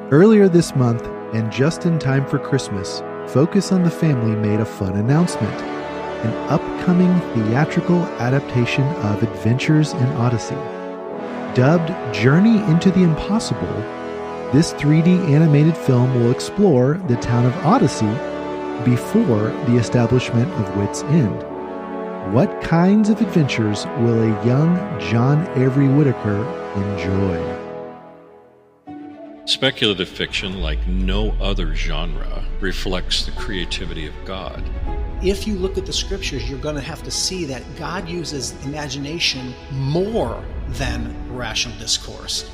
Earlier this month, and just in time for Christmas, Focus on the Family made a fun announcement. An upcoming theatrical adaptation of Adventures in Odyssey. Dubbed Journey into the Impossible, this 3D animated film will explore the town of Odyssey before the establishment of Wit's End. What kinds of adventures will a young John Avery Whitaker enjoy? Speculative fiction, like no other genre, reflects the creativity of God. If you look at the scriptures, you're going to have to see that God uses imagination more than rational discourse.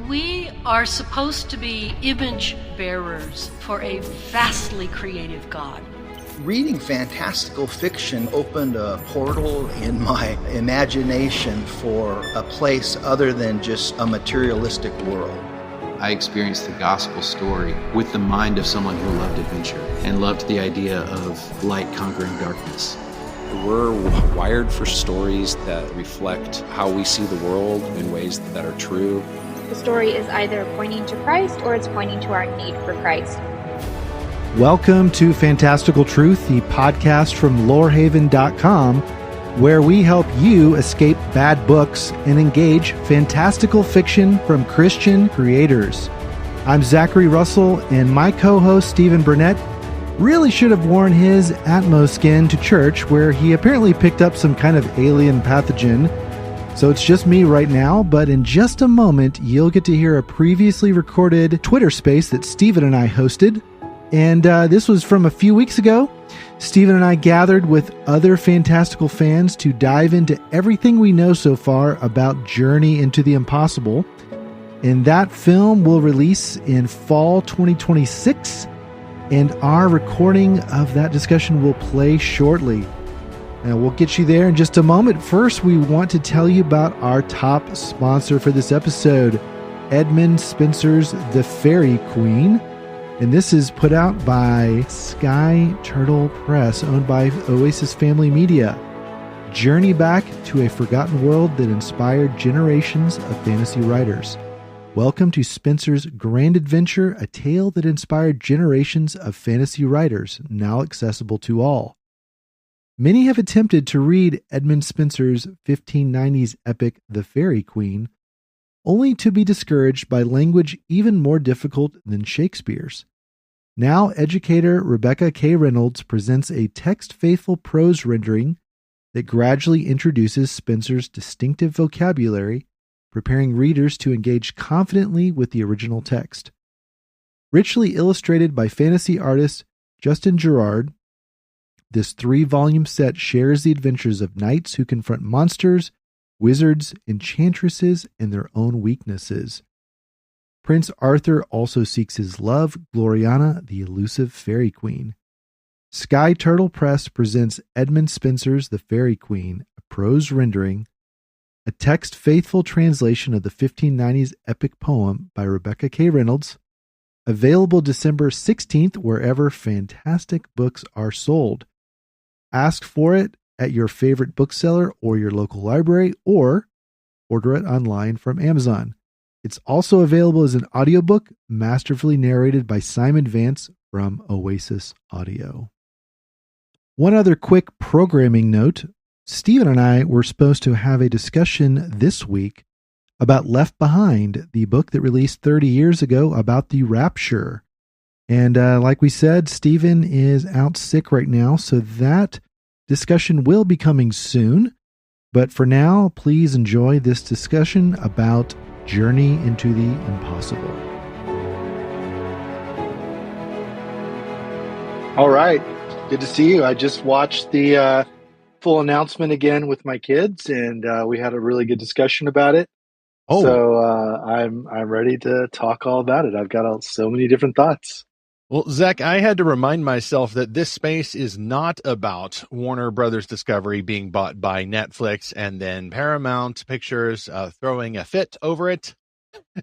We are supposed to be image bearers for a vastly creative God. Reading fantastical fiction opened a portal in my imagination for a place other than just a materialistic world. I experienced the gospel story with the mind of someone who loved adventure and loved the idea of light conquering darkness. We're wired for stories that reflect how we see the world in ways that are true. The story is either pointing to Christ or it's pointing to our need for Christ. Welcome to Fantastical Truth, the podcast from Lorehaven.com, where we help you escape bad books and engage fantastical fiction from Christian creators. I'm Zackary Russell, and my co-host Stephen Burnett really should have worn his Atmos skin to church, where he apparently picked up some kind of alien pathogen. So it's just me right now, but in just a moment, you'll get to hear a previously recorded Twitter space that Stephen and I hosted. And this was from a few weeks ago. Stephen and I gathered with other fantastical fans to dive into everything we know so far about Journey into the Impossible. And that film will release in fall 2026, and our recording of that discussion will play shortly. Now, we'll get you there in just a moment. First, we want to tell you about our top sponsor for this episode, Edmund Spencer's The Fairy Queen. And this is put out by Sky Turtle Press, owned by Oasis Family Media. Journey back to a forgotten world that inspired generations of fantasy writers. Welcome to Spencer's Grand Adventure, a tale that inspired generations of fantasy writers, now accessible to all. Many have attempted to read Edmund Spencer's 1590s epic The Fairy Queen, only to be discouraged by language even more difficult than Shakespeare's. Now, educator Rebecca K. Reynolds presents a text-faithful prose rendering that gradually introduces Spencer's distinctive vocabulary, preparing readers to engage confidently with the original text. Richly illustrated by fantasy artist Justin J.R.R., this 3-volume set shares the adventures of knights who confront monsters, wizards, enchantresses, and their own weaknesses. Prince Arthur also seeks his love, Gloriana, the elusive fairy queen. Sky Turtle Press presents Edmund Spencer's The Fairy Queen, a prose rendering, a text-faithful translation of the 1590s epic poem by Rebecca K. Reynolds, available December 16th wherever fantastic books are sold. Ask for it at your favorite bookseller or your local library, or order it online from Amazon. It's also available as an audiobook, masterfully narrated by Simon Vance from Oasis Audio. One other quick programming note. Stephen and I were supposed to have a discussion this week about Left Behind, the book that released 30 years ago about the rapture. And like we said, Stephen is out sick right now, so that discussion will be coming soon. But for now, please enjoy this discussion about Journey into the Impossible. All right. Good to see you. I just watched the full announcement again with my kids, and we had a really good discussion about it. Oh. So I'm ready to talk all about it. I've got so many different thoughts. Well, Zach, I had to remind myself that this space is not about Warner Brothers Discovery being bought by Netflix and then Paramount Pictures throwing a fit over it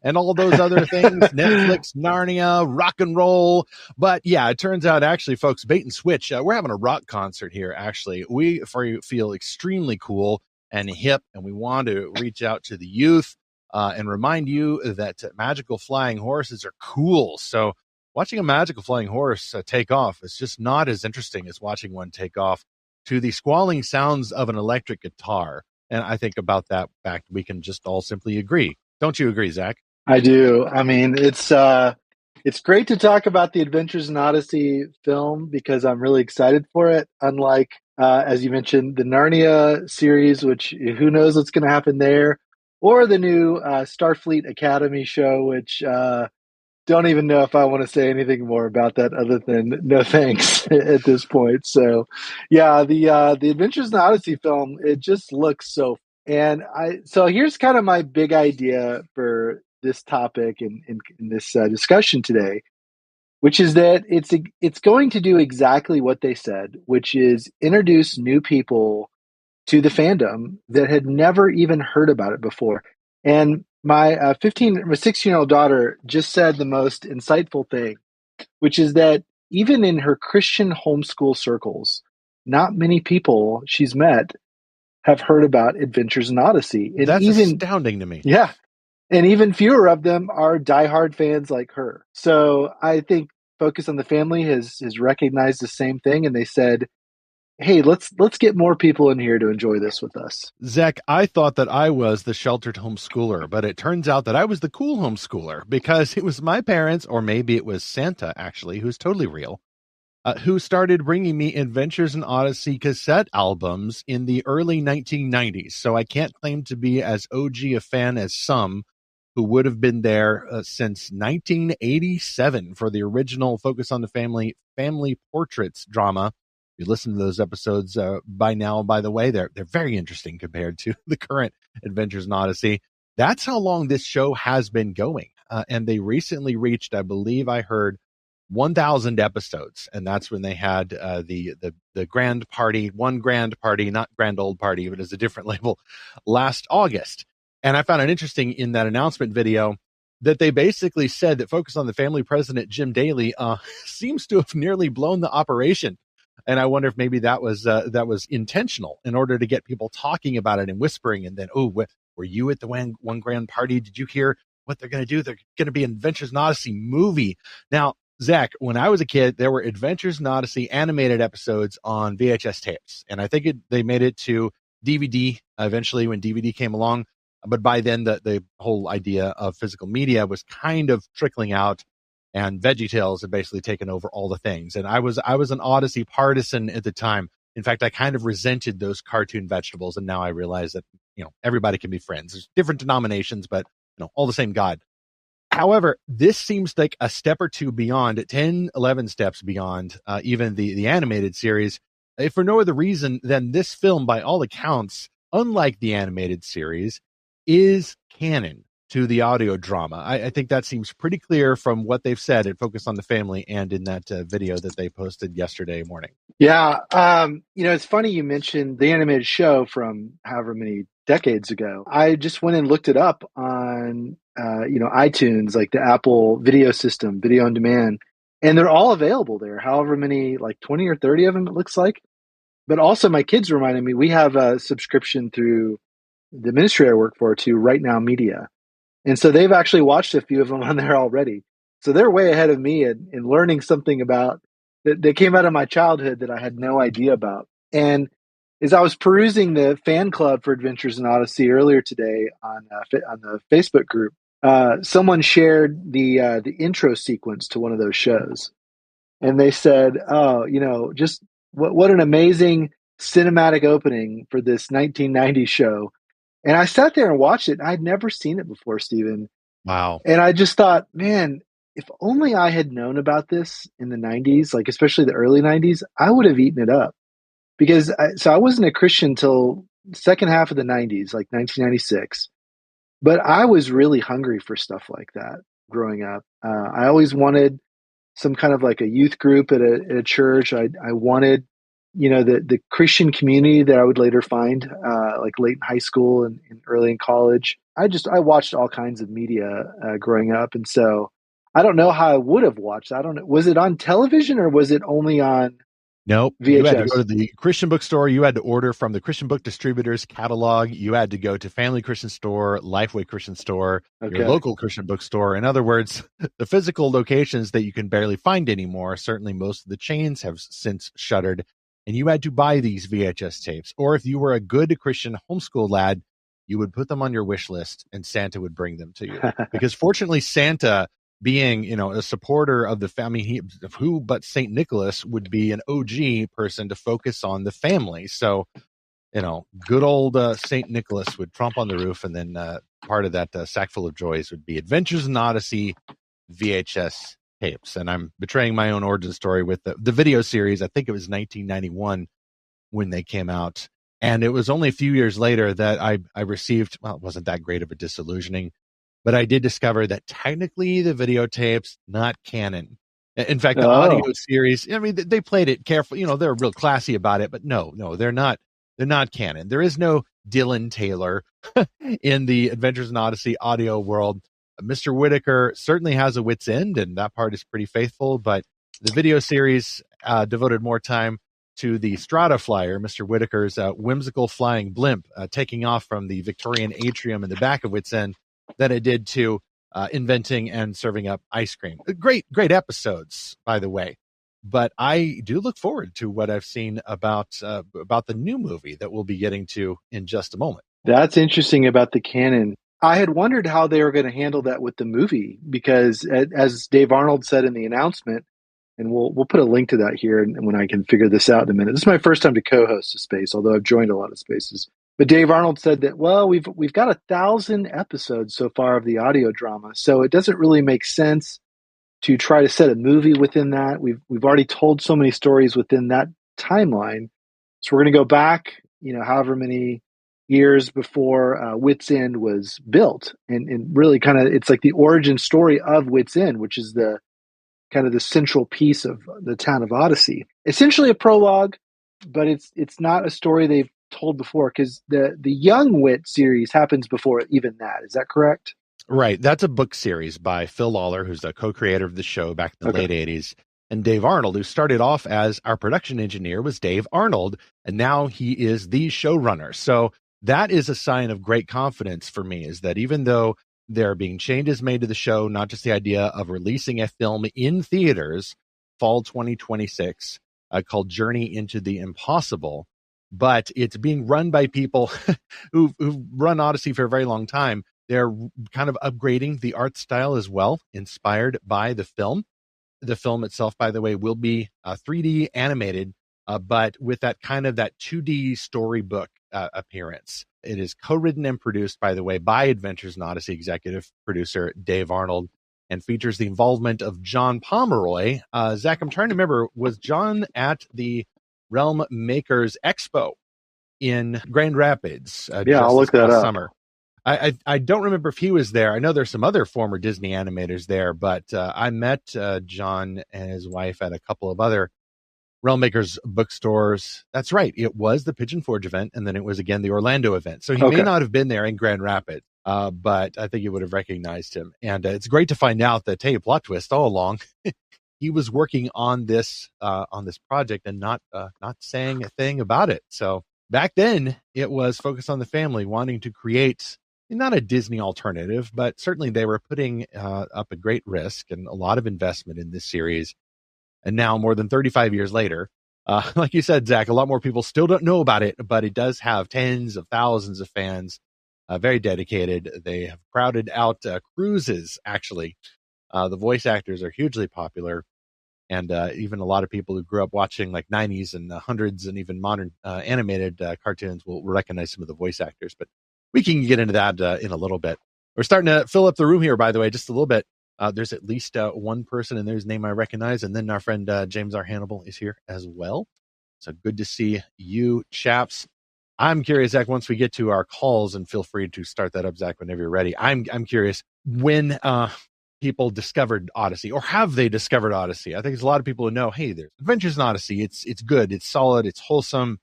and all those other things, Netflix, Narnia, rock and roll. But yeah, it turns out actually, folks, bait and switch. We're having a rock concert here, actually. We feel extremely cool and hip, and we want to reach out to the youth. and remind you that magical flying horses are cool. So watching a magical flying horse take off is just not as interesting as watching one take off to the squalling sounds of an electric guitar. And I think about that fact we can just all simply agree. Don't you agree, Zach? I do. I mean, it's great to talk about the Adventures in Odyssey film because I'm really excited for it. Unlike, as you mentioned, the Narnia series, which who knows what's going to happen there, or the new Starfleet Academy show, which don't even know if I want to say anything more about that other than no thanks at this point. So, yeah, the Adventures in the Odyssey film, it just looks so. And so here's kind of my big idea for this topic in this discussion today, which is that it's going to do exactly what they said, which is introduce new people to the fandom that had never even heard about it before. And my 16-year-old daughter just said the most insightful thing, which is that even in her Christian homeschool circles, not many people she's met have heard about Adventures in Odyssey. And that's astounding to me. Yeah. And even fewer of them are diehard fans like her. So I think Focus on the Family has recognized the same thing. And they said, hey, let's get more people in here to enjoy this with us. Zach, I thought that I was the sheltered homeschooler, but it turns out that I was the cool homeschooler because it was my parents, or maybe it was Santa, actually, who's totally real, who started bringing me Adventures in Odyssey cassette albums in the early 1990s. So I can't claim to be as OG a fan as some who would have been there since 1987 for the original Focus on the Family Portraits drama. You listen to those episodes by now, by the way, they're very interesting compared to the current Adventures in Odyssey. That's how long this show has been going. And they recently reached, I believe I heard, 1,000 episodes. And that's when they had the grand party, one grand party, not grand old party, but as a different label, last August. And I found it interesting in that announcement video that they basically said that Focus on the Family president Jim Daly seems to have nearly blown the operation. And I wonder if maybe that was intentional in order to get people talking about it and whispering. And then, were you at the one grand party? Did you hear what they're going to do? They're going to be an Adventures in Odyssey movie. Now, Zach, when I was a kid, there were Adventures in Odyssey animated episodes on VHS tapes. And I think they made it to DVD eventually when DVD came along. But by then, the whole idea of physical media was kind of trickling out. And VeggieTales had basically taken over all the things. And I was an Odyssey partisan at the time. In fact, I kind of resented those cartoon vegetables. And now I realize that, everybody can be friends. There's different denominations, but, all the same God. However, this seems like a step or two beyond, 10, 11 steps beyond even the animated series. If for no other reason than this film, by all accounts, unlike the animated series, is canon to the audio drama. I think that seems pretty clear from what they've said at Focus on the Family and in that video that they posted yesterday morning. Yeah. It's funny you mentioned the animated show from however many decades ago. I just went and looked it up on, iTunes, like the Apple video system, video on demand, and they're all available there. However many, like 20 or 30 of them, it looks like. But also my kids reminded me, we have a subscription through the ministry I work for to Right Now Media. And so they've actually watched a few of them on there already. So they're way ahead of me in learning something about that came out of my childhood that I had no idea about. And as I was perusing the fan club for Adventures in Odyssey earlier today on the Facebook group, someone shared the intro sequence to one of those shows. And they said, just what an amazing cinematic opening for this 1990s show. And I sat there and watched it. I'd never seen it before, Stephen. Wow. And I just thought, man, if only I had known about this in the 90s, like especially the early 90s, I would have eaten it up. Because I wasn't a Christian till second half of the 90s, like 1996. But I was really hungry for stuff like that growing up. I always wanted some kind of like a youth group at a church. I wanted the Christian community that I would later find like late in high school and early in college. I watched all kinds of media growing up. And so I don't know how I would have watched. I don't know. Was it on television or was it only on Nope. VHS. You had to go to the Christian bookstore. You had to order from the Christian Book Distributors catalog. You had to go to Family Christian Store, Lifeway Christian Store, your local Christian bookstore. In other words, the physical locations that you can barely find anymore. Certainly most of the chains have since shuttered. And you had to buy these VHS tapes. Or if you were a good Christian homeschool lad, you would put them on your wish list and Santa would bring them to you. Because fortunately, Santa, being, a supporter of the family, who but St. Nicholas would be an OG person to focus on the family. So, good old St. Nicholas would tromp on the roof, and then part of that sack full of joys would be Adventures in Odyssey VHS tapes. And I'm betraying my own origin story with the video series. I think it was 1991 when they came out. And it was only a few years later that I received, well, it wasn't that great of a disillusioning, but I did discover that technically the videotapes, not canon. In fact, the audio series, they played it carefully. They're real classy about it, but no, they're not. They're not canon. There is no Dylan Taylor in the Adventures in Odyssey audio world. Mr. Whitaker certainly has a wit's end, and that part is pretty faithful, but the video series devoted more time to the Strata Flyer, Mr. Whitaker's whimsical flying blimp taking off from the Victorian atrium in the back of Wits End, than it did to inventing and serving up ice cream. Great episodes, by the way. But I do look forward to what I've seen about the new movie that we'll be getting to in just a moment. That's interesting about the canon. I had wondered how they were going to handle that with the movie, because as Dave Arnold said in the announcement, and we'll put a link to that here and when I can figure this out in a minute. This is my first time to co-host a space, although I've joined a lot of spaces. But Dave Arnold said that, well, we've got 1,000 episodes so far of the audio drama, so it doesn't really make sense to try to set a movie within that. We've already told so many stories within that timeline, so we're going to go back, however many years before Wits End was built, and really kind of it's like the origin story of Wits End, which is the kind of the central piece of the town of Odyssey. Essentially a prologue, but it's not a story they've told before, because the Young Wit series happens before even that. Is that correct? Right. That's a book series by Phil Lawler, who's the co-creator of the show back in the late 80s. And Dave Arnold, who started off as our production engineer, was Dave Arnold, and now he is the showrunner. So that is a sign of great confidence for me, is that even though there are being changes made to the show, not just the idea of releasing a film in theaters fall 2026 called Journey into the Impossible, but it's being run by people who've run Odyssey for a very long time. They're kind of upgrading the art style as well, inspired by the film. The film itself, by the way, will be 3D animated, but with that 2D storybook appearance. It is co-written and produced, by the way, by Adventures in Odyssey executive producer Dave Arnold, and features the involvement of John Pomeroy. Zach, I'm trying to remember, was John at the Realm Makers Expo in Grand Rapids? I'll look that up. Summer. I don't remember if he was there. I know there's some other former Disney animators there, but I met John and his wife at a couple of other Realm Makers bookstores. That's right. It was the Pigeon Forge event, and then it was again the Orlando event. So he may not have been there in Grand Rapids, but I think you would have recognized him. And it's great to find out that, hey, plot twist all along, he was working on this project and not saying a thing about it. So back then, it was focused on the family wanting to create not a Disney alternative, but certainly they were putting up a great risk and a lot of investment in this series. And now, more than 35 years later, like you said, Zach, a lot more people still don't know about it, but it does have tens of thousands of fans, very dedicated. They have crowded out cruises, actually. The voice actors are hugely popular. And even a lot of people who grew up watching like 90s and hundreds and even modern animated cartoons will recognize some of the voice actors. But we can get into that in a little bit. We're starting to fill up the room here, by the way, just a little bit. There's at least one person in there's name I recognize. And then our friend James R. Hannibal is here as well. So good to see you, chaps. I'm curious, Zach, once we get to our calls, and feel free to start that up, Zach, whenever you're ready. I'm curious when people discovered Odyssey, or have they discovered Odyssey? I think there's a lot of people who know, hey, there's Adventures in Odyssey. It's good. It's solid. It's wholesome.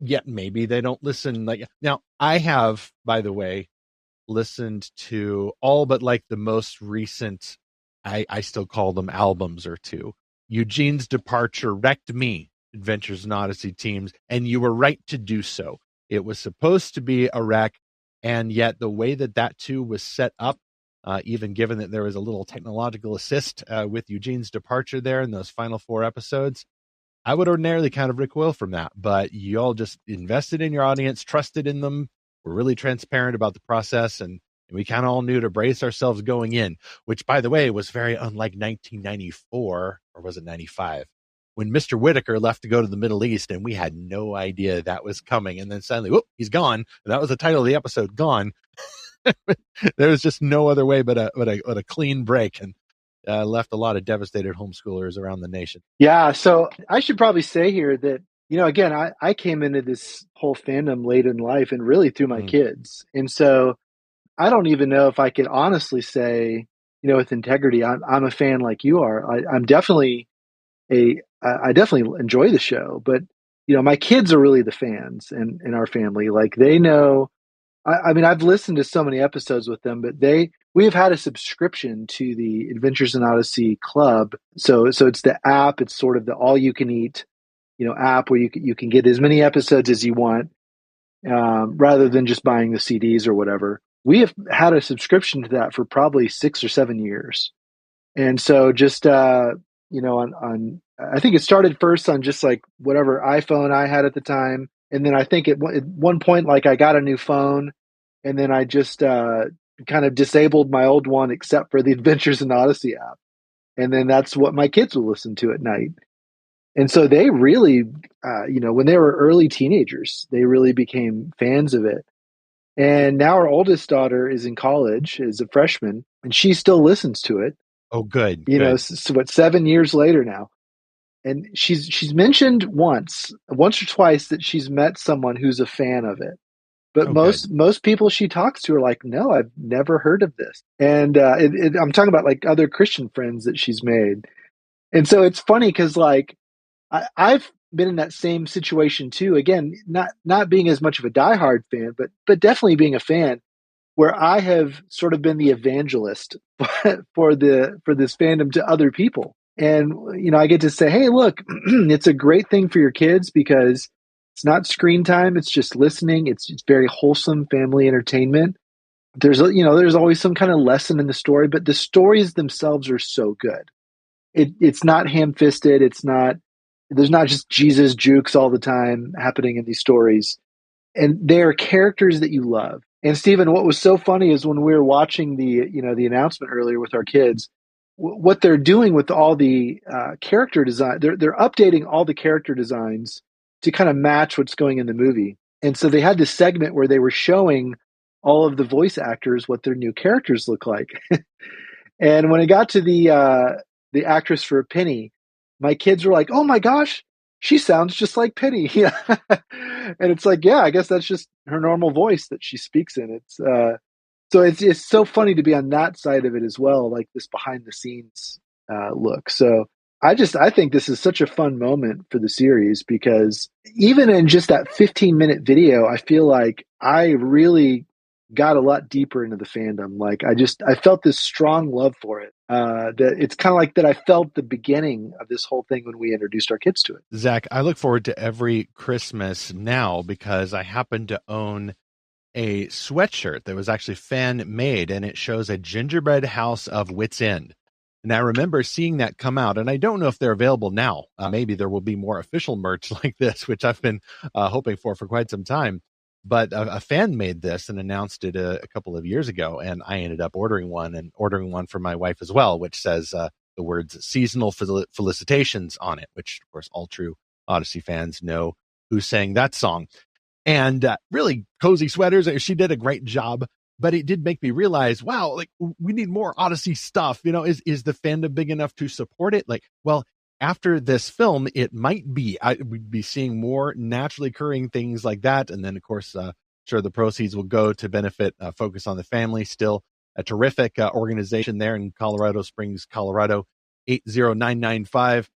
Yet maybe they don't listen. Now, I have, by the way, listened to all but like the most recent, I still call them albums or two. Eugene's Departure wrecked me Adventures in Odyssey teams, and you were right to do so. It was supposed to be a wreck, and yet the way that too was set up, even given that there was a little technological assist with Eugene's departure there in those final 4 episodes, I would ordinarily kind of recoil from that. But you all just invested in your audience, trusted in them, were really transparent about the process, and we kind of all knew to brace ourselves going in, which, by the way, was very unlike 1994, or was it 95? When Mr. Whitaker left to go to the Middle East, and we had no idea that was coming. And then suddenly, whoop, he's gone. And that was the title of the episode, Gone. There was just no other way but a clean break, and left a lot of devastated homeschoolers around the nation. Yeah, so I should probably say here that, again, I came into this whole fandom late in life and really through my kids. And so I don't even know if I could honestly say, with integrity, I'm a fan like you are. I'm definitely I definitely enjoy the show, but my kids are really the fans in our family. Like, they know. I mean, I've listened to so many episodes with them, but we have had a subscription to the Adventures in Odyssey Club. So it's the app. It's sort of the all you can eat, app where you can get as many episodes as you want, rather than just buying the CDs or whatever. We have had a subscription to that for probably 6 or 7 years. And so just, on I think it started first on just like whatever iPhone I had at the time. And then I think at one point, like, I got a new phone, and then I just kind of disabled my old one except for the Adventures in Odyssey app. And then that's what my kids will listen to at night. And so they really, when they were early teenagers, they really became fans of it. And now our oldest daughter is in college, is a freshman, and she still listens to it. Oh, good. So 7 years later now. And she's mentioned once or twice that she's met someone who's a fan of it. But most people she talks to are like, no, I've never heard of this. And I'm talking about like other Christian friends that she's made. And so it's funny because, like, I've been in that same situation too. Again, not being as much of a diehard fan, but definitely being a fan, where I have sort of been the evangelist for this fandom to other people. And, I get to say, hey, look, it's a great thing for your kids because it's not screen time. It's just listening. It's very wholesome family entertainment. There's always some kind of lesson in the story, but the stories themselves are so good. It's not ham-fisted. There's not just Jesus jukes all the time happening in these stories. And they are characters that you love. And Stephen, what was so funny is when we were watching the announcement earlier with our kids, what they're doing with all the character design, they're updating all the character designs to kind of match what's going in the movie. And so they had this segment where they were showing all of the voice actors what their new characters look like. And when it got to the actress for Penny, my kids were like, "Oh my gosh, she sounds just like Penny." And it's like, yeah, I guess that's just her normal voice that she speaks in. So it's so funny to be on that side of it as well, like this behind the scenes look. So I think this is such a fun moment for the series because even in just that 15-minute video, I feel like I really got a lot deeper into the fandom. Like I felt this strong love for it. That it's kind of like that I felt the beginning of this whole thing when we introduced our kids to it. Zach, I look forward to every Christmas now because I happen to own a sweatshirt that was actually fan made, and it shows a gingerbread house of Wits End. And I remember seeing that come out, and I don't know if they're available now. Maybe there will be more official merch like this, which I've been hoping for quite some time. But a fan made this and announced it a couple of years ago, and I ended up ordering one for my wife as well, which says the words "seasonal felicitations" on it, which, of course, all true Odyssey fans know who sang that song. And really cozy sweaters. She did a great job, but it did make me realize, wow, like we need more Odyssey stuff. Is the fandom big enough to support it? Like, well, after this film, it might be. We'd be seeing more naturally occurring things like that. And then, of course, sure, the proceeds will go to benefit Focus on the Family. Still a terrific organization there in Colorado Springs, Colorado, 80995.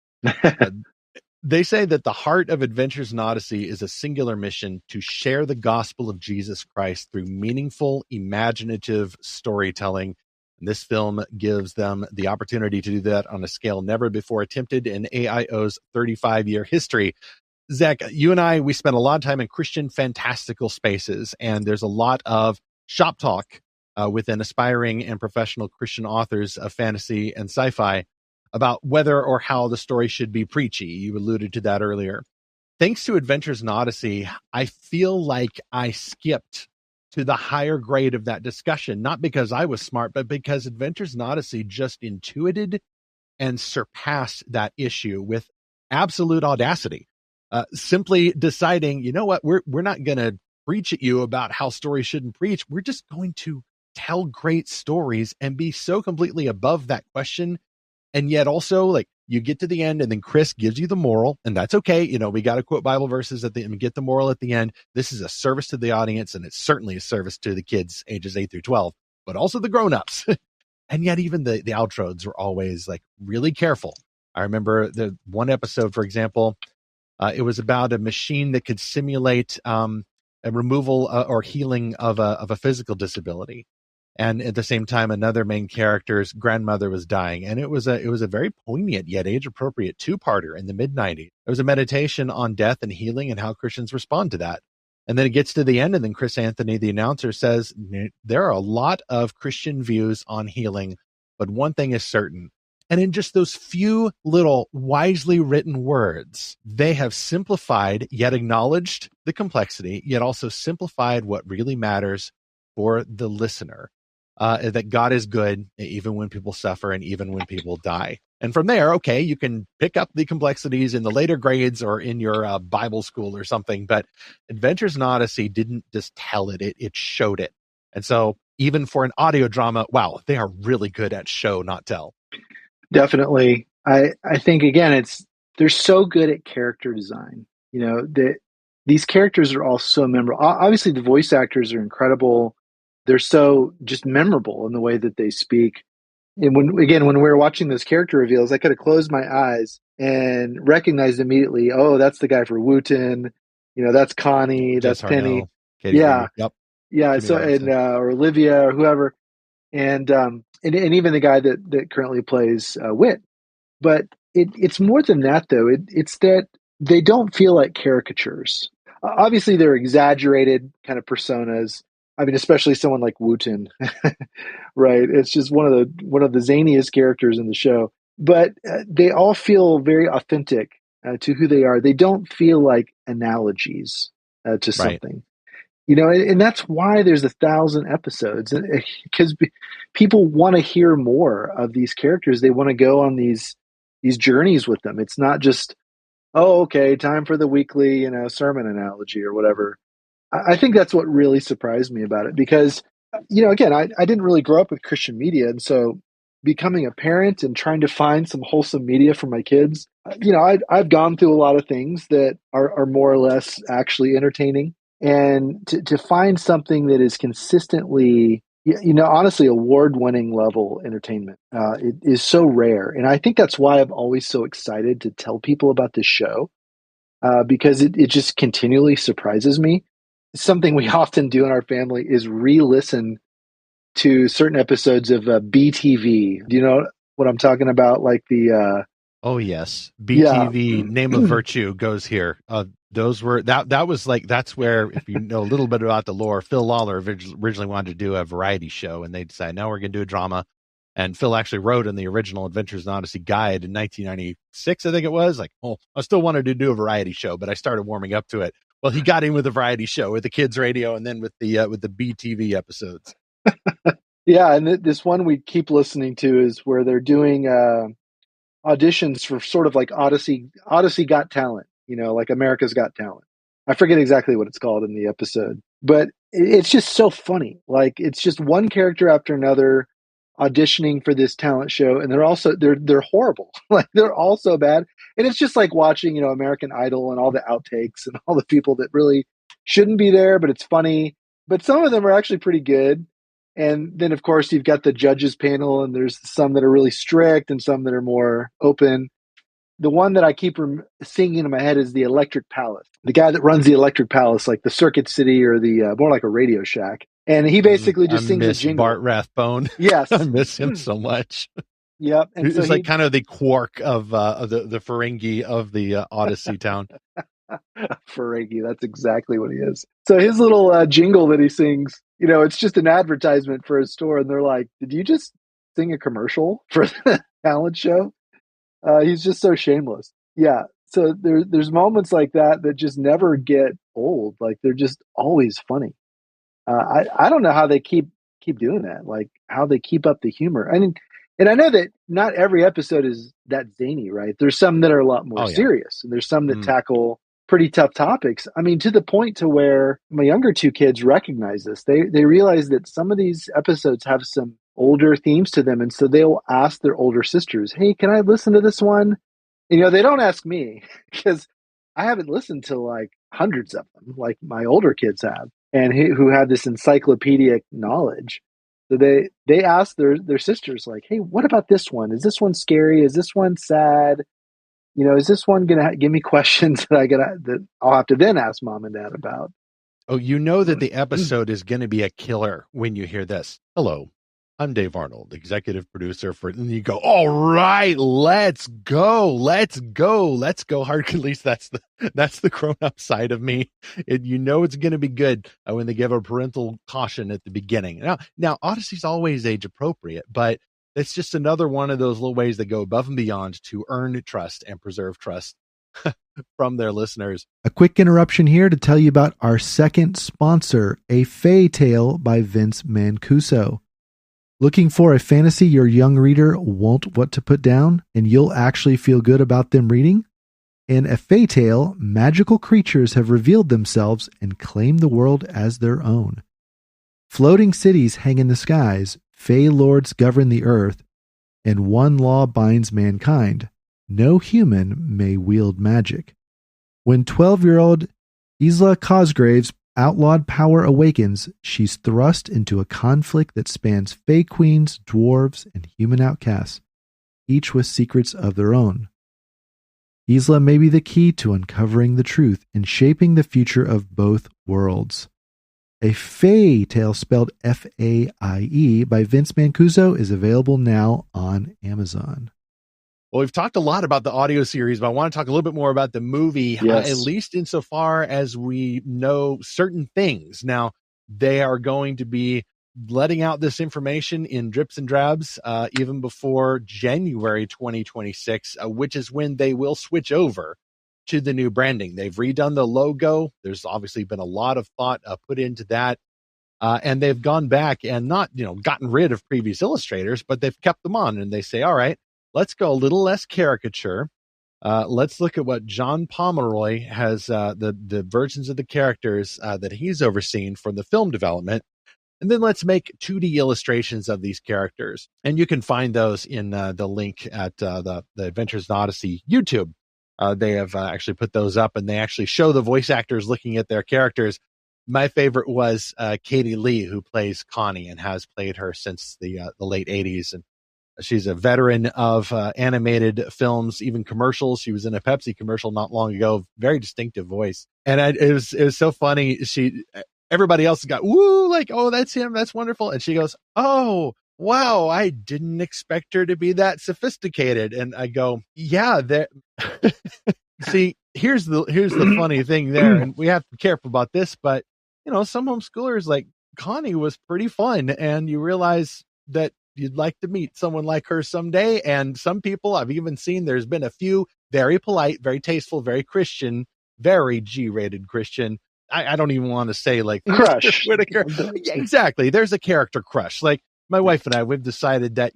They say that the heart of Adventures in Odyssey is a singular mission to share the gospel of Jesus Christ through meaningful, imaginative storytelling. And this film gives them the opportunity to do that on a scale never before attempted in AIO's 35-year history. Zack, you and I, we spent a lot of time in Christian fantastical spaces, and there's a lot of shop talk within aspiring and professional Christian authors of fantasy and sci-fi about whether or how the story should be preachy. You alluded to that earlier. Thanks to Adventures in Odyssey, I feel like I skipped to the higher grade of that discussion, not because I was smart, but because Adventures in Odyssey just intuited and surpassed that issue with absolute audacity. Simply deciding, you know what, we're not going to preach at you about how stories shouldn't preach. We're just going to tell great stories and be so completely above that question. And yet also, like, you get to the end and then Chris gives you the moral, and that's okay. You know, we got to quote Bible verses at the end and get the moral at the end. This is a service to the audience, and it's certainly a service to the kids ages 8 through 12, but also the grown-ups. And yet even the outros were always like really careful. I remember the one episode, for example, it was about a machine that could simulate a removal or healing of a physical disability. And at the same time, another main character's grandmother was dying. And it was a very poignant yet age-appropriate two-parter in the mid-90s. It was a meditation on death and healing and how Christians respond to that. And then it gets to the end, and then Chris Anthony, the announcer, says, there are a lot of Christian views on healing, but one thing is certain. And in just those few little wisely written words, they have simplified, yet acknowledged the complexity, yet also simplified what really matters for the listener. That God is good, even when people suffer and even when people die. And from there, okay, you can pick up the complexities in the later grades or in your Bible school or something. But Adventures in Odyssey didn't just tell it, it showed it. And so even for an audio drama, wow, they are really good at show, not tell. Definitely. I think, again, they're so good at character design. You know, these characters are all so memorable. Obviously, the voice actors are incredible. They're so just memorable in the way that they speak. And when we were watching those character reveals, I could have closed my eyes and recognized immediately, oh, that's the guy for Wooten. You know, that's Connie, that's Penny. Yeah. Yep. Yeah. Jimmy So, Robinson. or Olivia or whoever. And even the guy that currently plays Wit. But it's more than that, though. It's that they don't feel like caricatures. Obviously, they're exaggerated kind of personas. I mean, especially someone like Wooten, right? It's just one of the zaniest characters in the show. But they all feel very authentic to who they are. They don't feel like analogies to something. You know, and that's why there's 1,000 episodes, because people want to hear more of these characters. They want to go on these journeys with them. It's not just, oh, okay, time for the weekly, sermon analogy or whatever. I think that's what really surprised me about it, because, again, I didn't really grow up with Christian media. And so becoming a parent and trying to find some wholesome media for my kids, I've gone through a lot of things that are more or less actually entertaining. And to find something that is consistently, honestly, award-winning level entertainment, it is so rare. And I think that's why I'm always so excited to tell people about this show, because it just continually surprises me. Something we often do in our family is re-listen to certain episodes of BTV. Do you know what I'm talking about? Like the oh yes, BTV, Name of Virtue goes here. Those were that was like, that's where, if you know a little bit about the lore, Phil Lawler originally wanted to do a variety show, and they decided, now we're going to do a drama. And Phil actually wrote in the original Adventures in Odyssey guide in 1996, I think it was, like, oh, I still wanted to do a variety show, but I started warming up to it. Well, he got in with a variety show, with the kids radio, and then with the BTV episodes. Yeah, and this one we keep listening to is where they're doing auditions for sort of like Odyssey Got Talent, like America's Got Talent. I forget exactly what it's called in the episode, but it's just so funny. Like, it's just one character after another auditioning for this talent show, and they're horrible. Like, they're all so bad. And it's just like watching, American Idol and all the outtakes and all the people that really shouldn't be there, but it's funny. But some of them are actually pretty good. And then, of course, you've got the judges panel, and there's some that are really strict and some that are more open. The one that I keep singing in my head is the Electric Palace. The guy that runs the Electric Palace, like the Circuit City or the more like a Radio Shack. And he basically just I sings a miss jingle. Bart Rathbone. Yes. I miss him so much. Yep. And It's like kind of the Quark of the Ferengi of the Odyssey town. Ferengi, that's exactly what he is. So his little jingle that he sings, it's just an advertisement for his store, and they're like, "Did you just sing a commercial for the talent show?" He's just so shameless. Yeah. So there's moments like that just never get old. Like they're just always funny. I don't know how they keep doing that. Like how they keep up the humor. I mean, and I know that not every episode is that zany, right? There's some that are a lot more serious, and there's some that tackle pretty tough topics. I mean, to the point to where my younger two kids recognize this. They realize that some of these episodes have some older themes to them, and so they'll ask their older sisters, "Hey, can I listen to this one?" They don't ask me because I haven't listened to like hundreds of them, like my older kids have, and who have this encyclopedic knowledge. So they ask their sisters, like, "Hey, what about this one? Is this one scary? Is this one sad? Is this one gonna give me questions that I'll have to then ask mom and dad about?" Oh, that the episode is going to be a killer when you hear this. Hello, I'm Dave Arnold, executive producer and you go, all right, let's go hard. At least that's the grown-up side of me. And it's going to be good when they give a parental caution at the beginning. Now Odyssey's always age appropriate, but it's just another one of those little ways that go above and beyond to earn trust and preserve trust from their listeners. A quick interruption here to tell you about our second sponsor, A Fae Tale by Vince Mancuso. Looking for a fantasy your young reader won't want to put down and you'll actually feel good about them reading? In A Fae Tale, magical creatures have revealed themselves and claim the world as their own. Floating cities hang in the skies, Fae lords govern the earth, and one law binds mankind: no human may wield magic. When 12-year-old Isla Cosgrave's outlawed power awakens, she's thrust into a conflict that spans Fae queens, dwarves, and human outcasts, each with secrets of their own. Isla may be the key to uncovering the truth and shaping the future of both worlds. A Fae Tale, spelled F-A-I-E, by Vince Mancuso, is available now on Amazon. Well, we've talked a lot about the audio series, but I want to talk a little bit more about the movie, yes. At least insofar as we know certain things. Now, they are going to be letting out this information in drips and drabs even before January 2026, which is when they will switch over to the new branding. They've redone the logo. There's obviously been a lot of thought put into that. And they've gone back and not, gotten rid of previous illustrators, but they've kept them on, and they say, all right, let's go a little less caricature. Let's look at what John Pomeroy has, the versions of the characters that he's overseen for the film development. And then let's make 2D illustrations of these characters. And you can find those in the link at the Adventures in Odyssey YouTube. They have actually put those up, and they actually show the voice actors looking at their characters. My favorite was Katie Lee, who plays Connie and has played her since the late 80s. And she's a veteran of animated films, even commercials. She was in a Pepsi commercial not long ago. Very distinctive voice. And it was so funny. Everybody else got, woo, like, oh, that's him. That's wonderful. And she goes, oh, wow, I didn't expect her to be that sophisticated. And I go, yeah, see, here's the funny thing there. And we have to be careful about this, but some homeschoolers, like Connie, was pretty fun. And you realize that you'd like to meet someone like her someday. And some people I've even seen, there's been a few very polite, very tasteful, very Christian, very G-rated Christian. I don't even want to say like crush. Whitaker. Yeah, exactly. There's a character crush. Like my wife and I, we've decided that,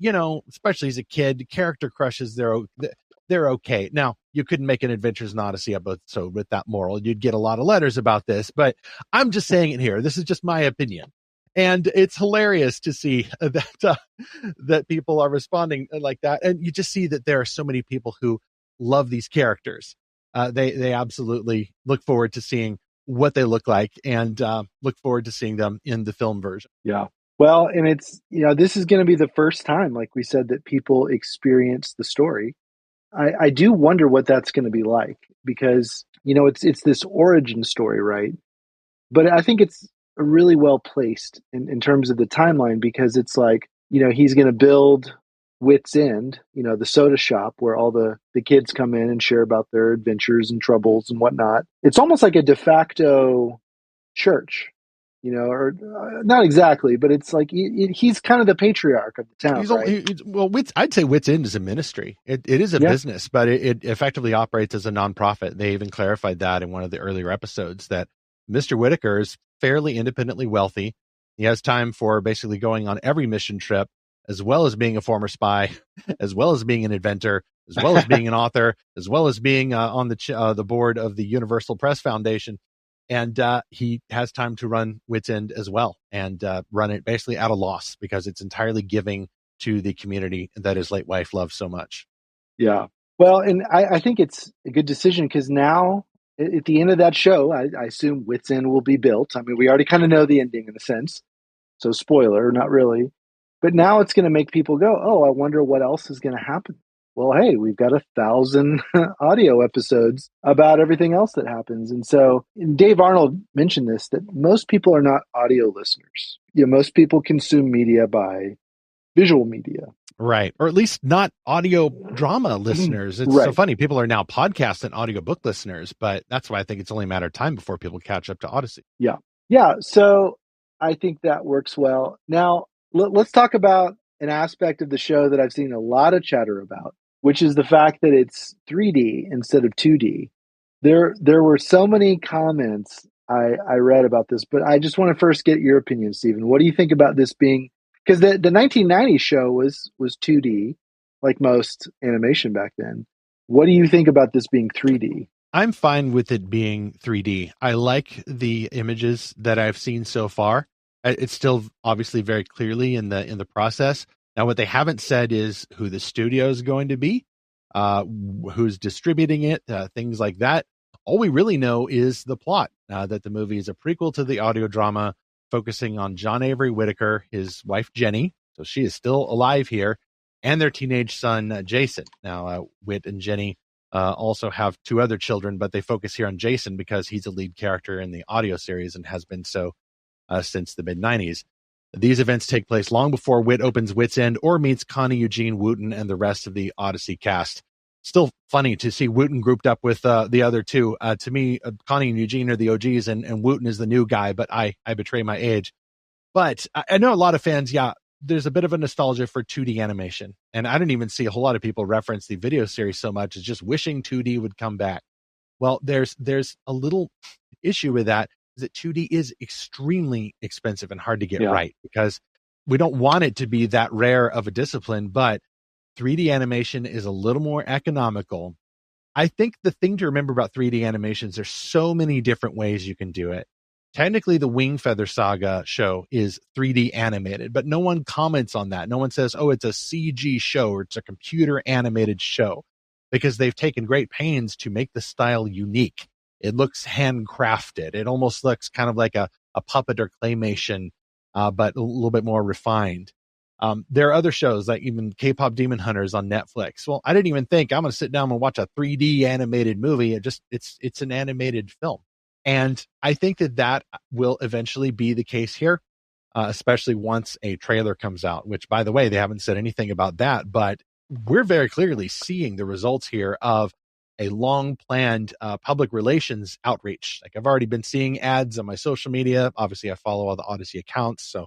especially as a kid, character crushes, they're okay. Now, you couldn't make an Adventures in Odyssey episode with that moral. You'd get a lot of letters about this, but I'm just saying it here. This is just my opinion. And it's hilarious to see that people are responding like that. And you just see that there are so many people who love these characters. They absolutely look forward to seeing what they look like and look forward to seeing them in the film version. Yeah. Well, and it's, this is going to be the first time, like we said, that people experience the story. I do wonder what that's going to be like because, it's this origin story, right? But I think it's really well placed in terms of the timeline, because it's like, he's going to build Wits End, the soda shop where all the kids come in and share about their adventures and troubles and whatnot. It's almost like a de facto church, or not exactly, but it's like he's kind of the patriarch of the town, right? I'd say Wits End is a ministry. It is a business, but it effectively operates as a nonprofit. They even clarified that in one of the earlier episodes, that Mr. Whitaker is fairly independently wealthy. He has time for basically going on every mission trip, as well as being a former spy, as well as being an inventor, as well as being an author, as well as being on the board of the Universal Press Foundation. And he has time to run Wits End as well, and run it basically at a loss, because it's entirely giving to the community that his late wife loves so much. Yeah. Well, and I think it's a good decision, because now at the end of that show, I assume Wits End will be built. I mean, we already kind of know the ending in a sense. So spoiler, not really. But now it's going to make people go, oh, I wonder what else is going to happen. Well, hey, we've got 1,000 audio episodes about everything else that happens. And so Dave Arnold mentioned this, that most people are not audio listeners. Most people consume media by visual media. Right. Or at least not audio drama listeners. It's so funny. People are now podcast and audiobook listeners, but that's why I think it's only a matter of time before people catch up to Odyssey. Yeah. Yeah. So I think that works well. Now, let's talk about an aspect of the show that I've seen a lot of chatter about, which is the fact that it's 3D instead of 2D. There were so many comments I read about this, but I just want to first get your opinion, Stephen. What do you think about this being, because the 1990 show was 2D, like most animation back then. What do you think about this being 3D? I'm fine with it being 3D. I like the images that I've seen so far. It's still obviously very clearly in the process. Now, what they haven't said is who the studio is going to be, who's distributing it, things like that. All we really know is the plot, that the movie is a prequel to the audio drama focusing on John Avery Whitaker, his wife Jenny, so she is still alive here, and their teenage son Jason. Now, Whit and Jenny also have 2 other children, but they focus here on Jason because he's a lead character in the audio series and has been so since the mid-90s. These events take place long before Whit opens Wits End or meets Connie, Eugene, Wooten, and the rest of the Odyssey cast. Still funny to see Wooten grouped up with the other 2. To me, Connie and Eugene are the OGs, and Wooten is the new guy, but I betray my age. But I know a lot of fans, there's a bit of a nostalgia for 2D animation. And I didn't even see a whole lot of people reference the video series so much as just wishing 2D would come back. Well, there's a little issue with that, is that 2D is extremely expensive and hard to get right, because we don't want it to be that rare of a discipline, but 3D animation is a little more economical. I think the thing to remember about 3D animations, there's so many different ways you can do it. Technically, the Wing Feather Saga show is 3D animated, but no one comments on that. No one says, oh, it's a CG show or it's a computer animated show, because they've taken great pains to make the style unique. It looks handcrafted. It almost looks kind of like a puppet or claymation, but a little bit more refined. There are other shows like even K-pop Demon Hunters on Netflix. Well, I didn't even think I'm going to sit down and watch a 3D animated movie. It's an animated film. And I think that will eventually be the case here, especially once a trailer comes out, which, by the way, they haven't said anything about that, but we're very clearly seeing the results here of a long planned public relations outreach. Like, I've already been seeing ads on my social media. Obviously, I follow all the Odyssey accounts, so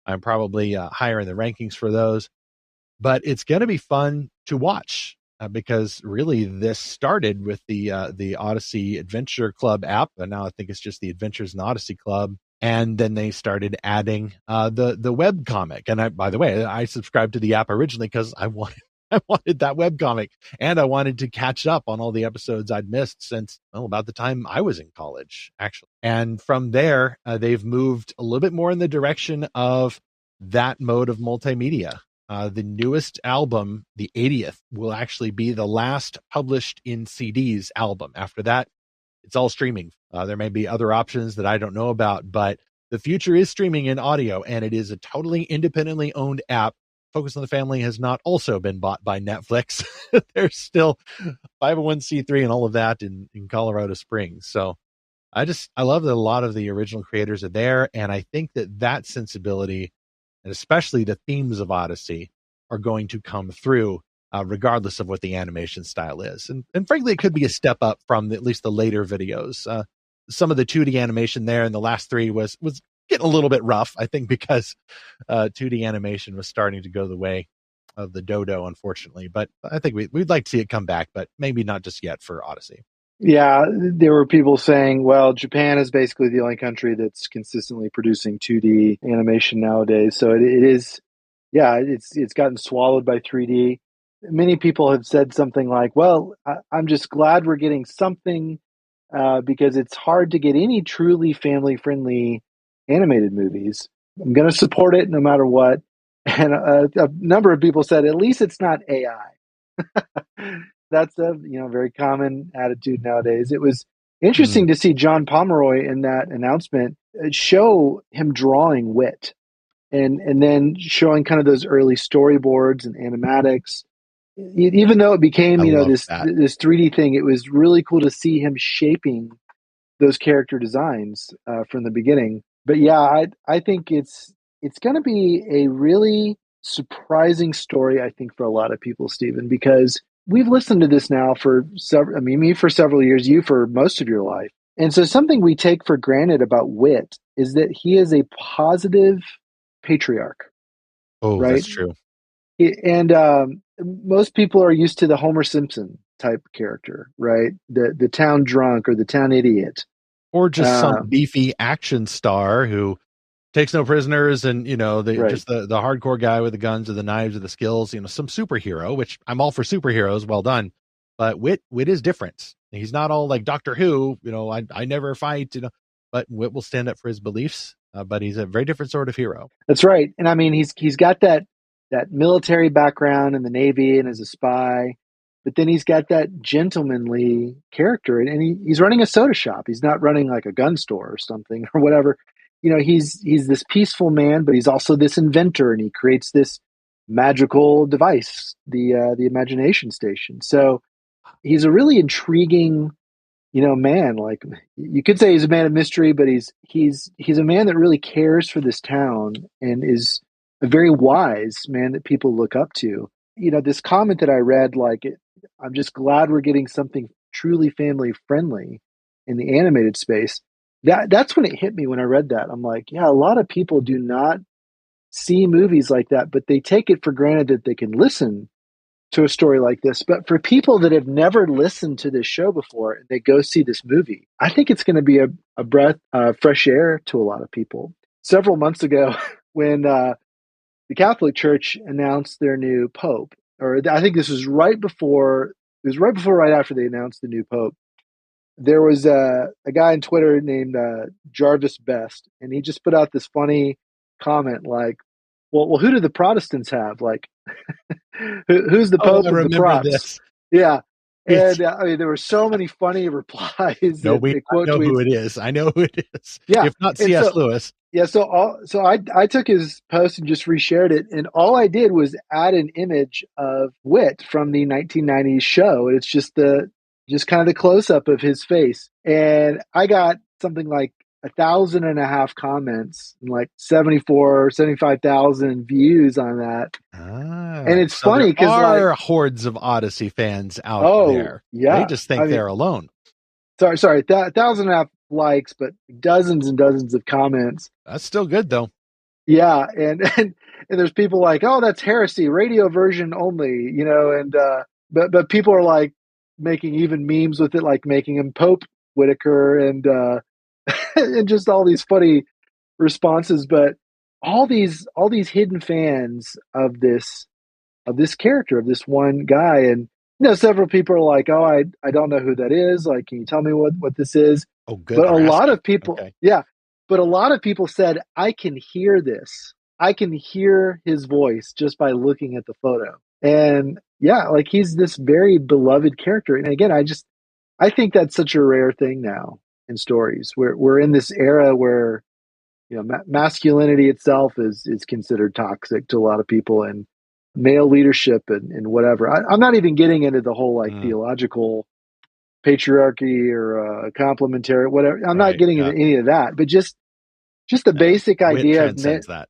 I'm probably higher in the rankings for those. But it's going to be fun to watch because really this started with the Odyssey Adventure Club app, and now I think it's just the Adventures in Odyssey Club. And then they started adding the web comic. And by the way, I subscribed to the app originally because I wanted that web comic, and I wanted to catch up on all the episodes I'd missed since about the time I was in college, actually. And from there, they've moved a little bit more in the direction of that mode of multimedia. The newest album, the 80th, will actually be the last published in CDs album. After that, it's all streaming. There may be other options that I don't know about, but the future is streaming in audio, and it is a totally independently owned app. Focus on the Family has not also been bought by Netflix. There's still 501c3 and all of that in Colorado Springs. So I love that a lot of the original creators are there, and I think that sensibility, and especially the themes of Odyssey, are going to come through, regardless of what the animation style is. And frankly, it could be a step up from at least the later videos. Some of the 2D animation there in the last 3 was getting a little bit rough, I think, because 2D animation was starting to go the way of the dodo, unfortunately. But I think we'd like to see it come back, but maybe not just yet for Odyssey. Yeah, there were people saying, well, Japan is basically the only country that's consistently producing 2D animation nowadays. So it is, yeah, it's gotten swallowed by 3D. Many people have said something like, well, I'm just glad we're getting something because it's hard to get any truly family-friendly animated movies. I'm going to support it no matter what. And a number of people said, at least it's not AI. That's a very common attitude nowadays. It was interesting to see John Pomeroy in that announcement show him drawing Wit, and then showing kind of those early storyboards and animatics. Even though it became this 3D thing, it was really cool to see him shaping those character designs from the beginning. But yeah, I think it's going to be a really surprising story, I think, for a lot of people, Stephen, because we've listened to this now for me for several years, you for most of your life. And so something we take for granted about Wit is that he is a positive patriarch. Oh, right? That's true. And most people are used to the Homer Simpson type character, right? The town drunk or the town idiot. Or just some beefy action star who takes no prisoners, and just the hardcore guy with the guns or the knives or the skills, some superhero, which I'm all for superheroes, well done. But Wit is different. He's not all like Doctor Who, I never fight, but Wit will stand up for his beliefs. But he's a very different sort of hero. That's right. And I mean, he's got that military background in the Navy and as a spy, but then he's got that gentlemanly character, and he's running a soda shop. He's not running like a gun store or something or whatever. He's this peaceful man, but he's also this inventor, and he creates this magical device, the imagination station. So he's a really intriguing, man. Like, you could say he's a man of mystery, but he's a man that really cares for this town and is a very wise man that people look up to. This comment that I read, I'm just glad we're getting something truly family friendly in the animated space. That's when it hit me when I read that. I'm like, yeah, a lot of people do not see movies like that, but they take it for granted that they can listen to a story like this. But for people that have never listened to this show before and they go see this movie, I think it's going to be a breath of fresh air to a lot of people. Several months ago, when the Catholic Church announced their new pope, or I think this was right after they announced the new pope, there was a guy on Twitter named Jarvis Best, and he just put out this funny comment like, well, who do the Protestants have? Like, who's the Pope of the Props? This. Yeah. And I mean, there were so many funny replies. No, I know who it is. I know who it is. Yeah. If not C.S. Lewis. Yeah. So I took his post and just reshared it. And all I did was add an image of Wit from the 1990s show. And it's just kind of the close up of his face. And I got something like 1,500 comments and like 75,000 views on that. And it's funny because there are hordes of Odyssey fans out there. Yeah, they just think they're alone. Sorry, 1,500 likes, but dozens and dozens of comments. That's still good though. Yeah, and there's people like, oh, that's heresy, radio version only, and but people are like making even memes with it, like making him Pope Whitaker and and just all these funny responses. But all these hidden fans of this character, of this one guy. And several people are like, oh, I don't know who that is, like, can you tell me what this is? Oh, good. But a lot of people but a lot of people said, I can hear this, I can hear his voice just by looking at the photo. And yeah, like, he's this very beloved character. And again, I think that's such a rare thing now in stories. We're in this era where masculinity itself is considered toxic to a lot of people, and male leadership and whatever. I'm not even getting into the whole theological patriarchy or a complementary, whatever. I'm not Right, getting yeah. into any of that, but just the No, basic Wit idea of men, transcends that.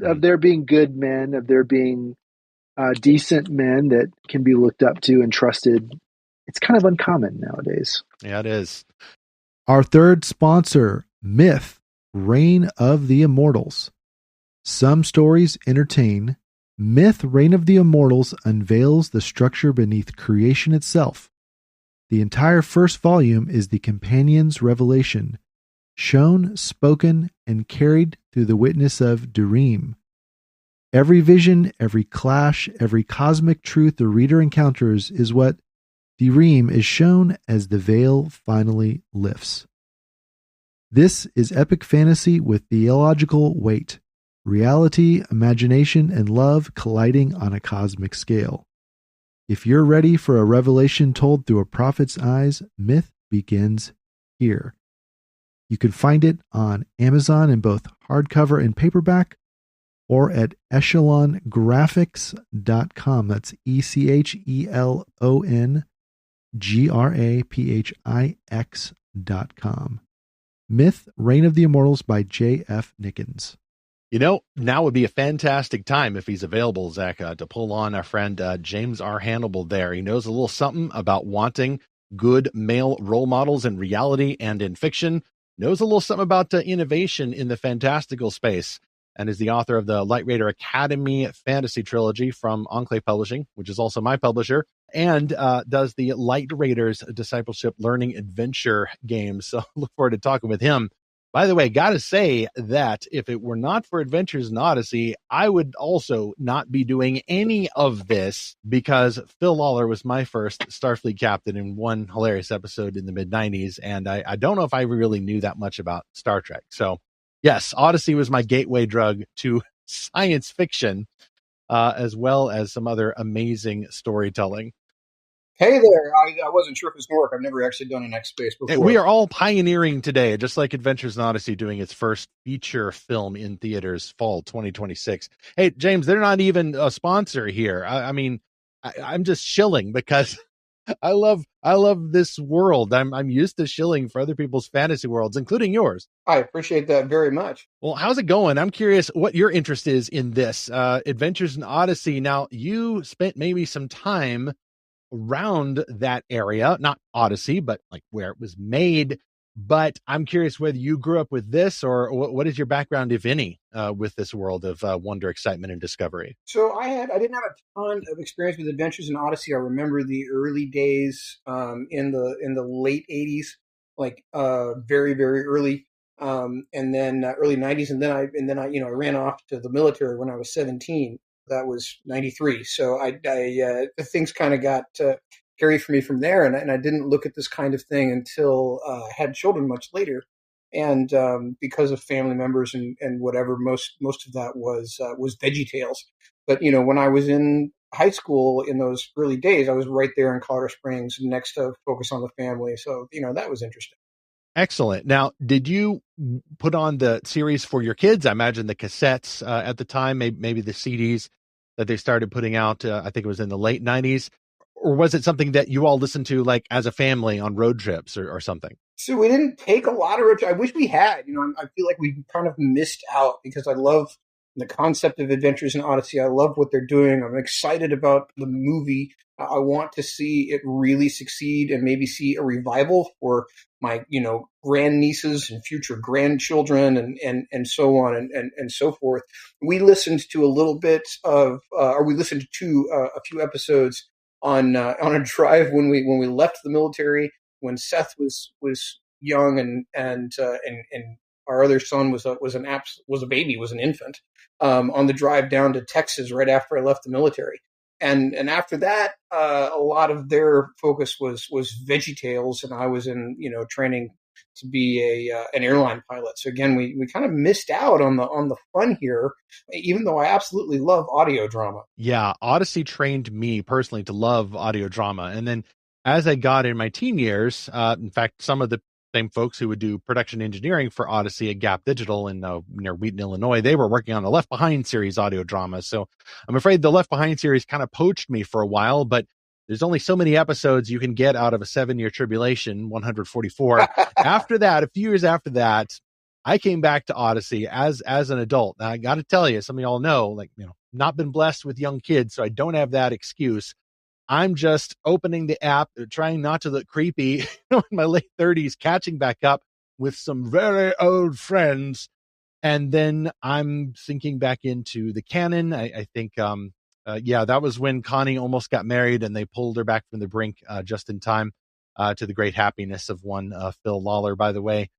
of there being good men, of there being decent men that can be looked up to and trusted. It's kind of uncommon nowadays. Yeah, it is. Our third sponsor, Myth, Reign of the Immortals. Some stories entertain. Myth, Reign of the Immortals unveils the structure beneath creation itself. The entire first volume is the companion's revelation, shown, spoken, and carried through the witness of Durim. Every vision, every clash, every cosmic truth the reader encounters is what Durim is shown as the veil finally lifts. This is epic fantasy with theological weight, reality, imagination, and love colliding on a cosmic scale. If you're ready for a revelation told through a prophet's eyes, Myth begins here. You can find it on Amazon in both hardcover and paperback, or at echelongraphics.com. That's echelongraphics.com. Myth, Reign of the Immortals by J.F. Nickens. You know, now would be a fantastic time if he's available, Zach, to pull on our friend James R. Hannibal there. He knows a little something about wanting good male role models in reality and in fiction, knows a little something about innovation in the fantastical space, and is the author of the Light Raider Academy fantasy trilogy from Enclave Publishing, which is also my publisher, and does the Light Raiders discipleship learning adventure games. So look forward to talking with him. By the way, got to say that if it were not for Adventures in Odyssey, I would also not be doing any of this, because Phil Lawler was my first Starfleet captain in one hilarious episode in the mid-90s, and I don't know if I really knew that much about Star Trek. So yes, Odyssey was my gateway drug to science fiction, as well as some other amazing storytelling. Hey there, I wasn't sure if it was going to work. I've never actually done an X Space before. We are all pioneering today, just like Adventures in Odyssey doing its first feature film in theaters fall 2026. Hey, James, they're not even a sponsor here. I mean, I'm just shilling because I love this world. I'm used to shilling for other people's fantasy worlds, including yours. I appreciate that very much. Well, how's it going? I'm curious what your interest is in this Adventures in Odyssey. Now, you spent maybe some time around that area, not Odyssey, but like where it was made. But I'm curious whether you grew up with this, or what is your background, if any, with this world of wonder, excitement, and discovery? So I didn't have a ton of experience with Adventures in Odyssey. I remember the early days in the late '80s, like very very early, and then early '90s, and then I I ran off to the military when I was 17. That was '93. So things kind of got carried for me from there, and I didn't look at this kind of thing until I had children much later. And because of family members and whatever, most of that was VeggieTales. But when I was in high school in those early days, I was right there in Colorado Springs, next to Focus on the Family. So that was interesting. Excellent. Now, did you put on the series for your kids? I imagine the cassettes at the time, maybe the CDs that they started putting out. I think it was in the late '90s, or was it something that you all listened to like as a family on road trips or something? So we didn't take a lot of road. I wish we had. I feel like we kind of missed out, because I love the concept of Adventures in Odyssey. I love what they're doing. I'm excited about the movie. I want to see it really succeed, and maybe see a revival for my, grandnieces and future grandchildren and so on and so forth. We listened to a little bit of, or we listened to a few episodes on a drive when we left the military, when Seth was young and our other son was a baby, was an infant, on the drive down to Texas right after I left the military. And after that, a lot of their focus was VeggieTales, and I was in training to be an airline pilot. So again, we kind of missed out on the fun here, even though I absolutely love audio drama. Yeah, Odyssey trained me personally to love audio drama, and then as I got in my teen years, in fact, some of the same folks who would do production engineering for Odyssey at Gap Digital in near Wheaton, Illinois, they were working on the Left Behind series audio drama. So I'm afraid the Left Behind series kind of poached me for a while, but there's only so many episodes you can get out of a 7-year tribulation, 144. After that, a few years after that, I came back to Odyssey as an adult. Now, I got to tell you, some of y'all know, like, not been blessed with young kids, so I don't have that excuse. I'm just opening the app, trying not to look creepy in my late 30s, catching back up with some very old friends. And then I'm sinking back into the canon. I think, that was when Connie almost got married and they pulled her back from the brink just in time, to the great happiness of one Phil Lawler, by the way.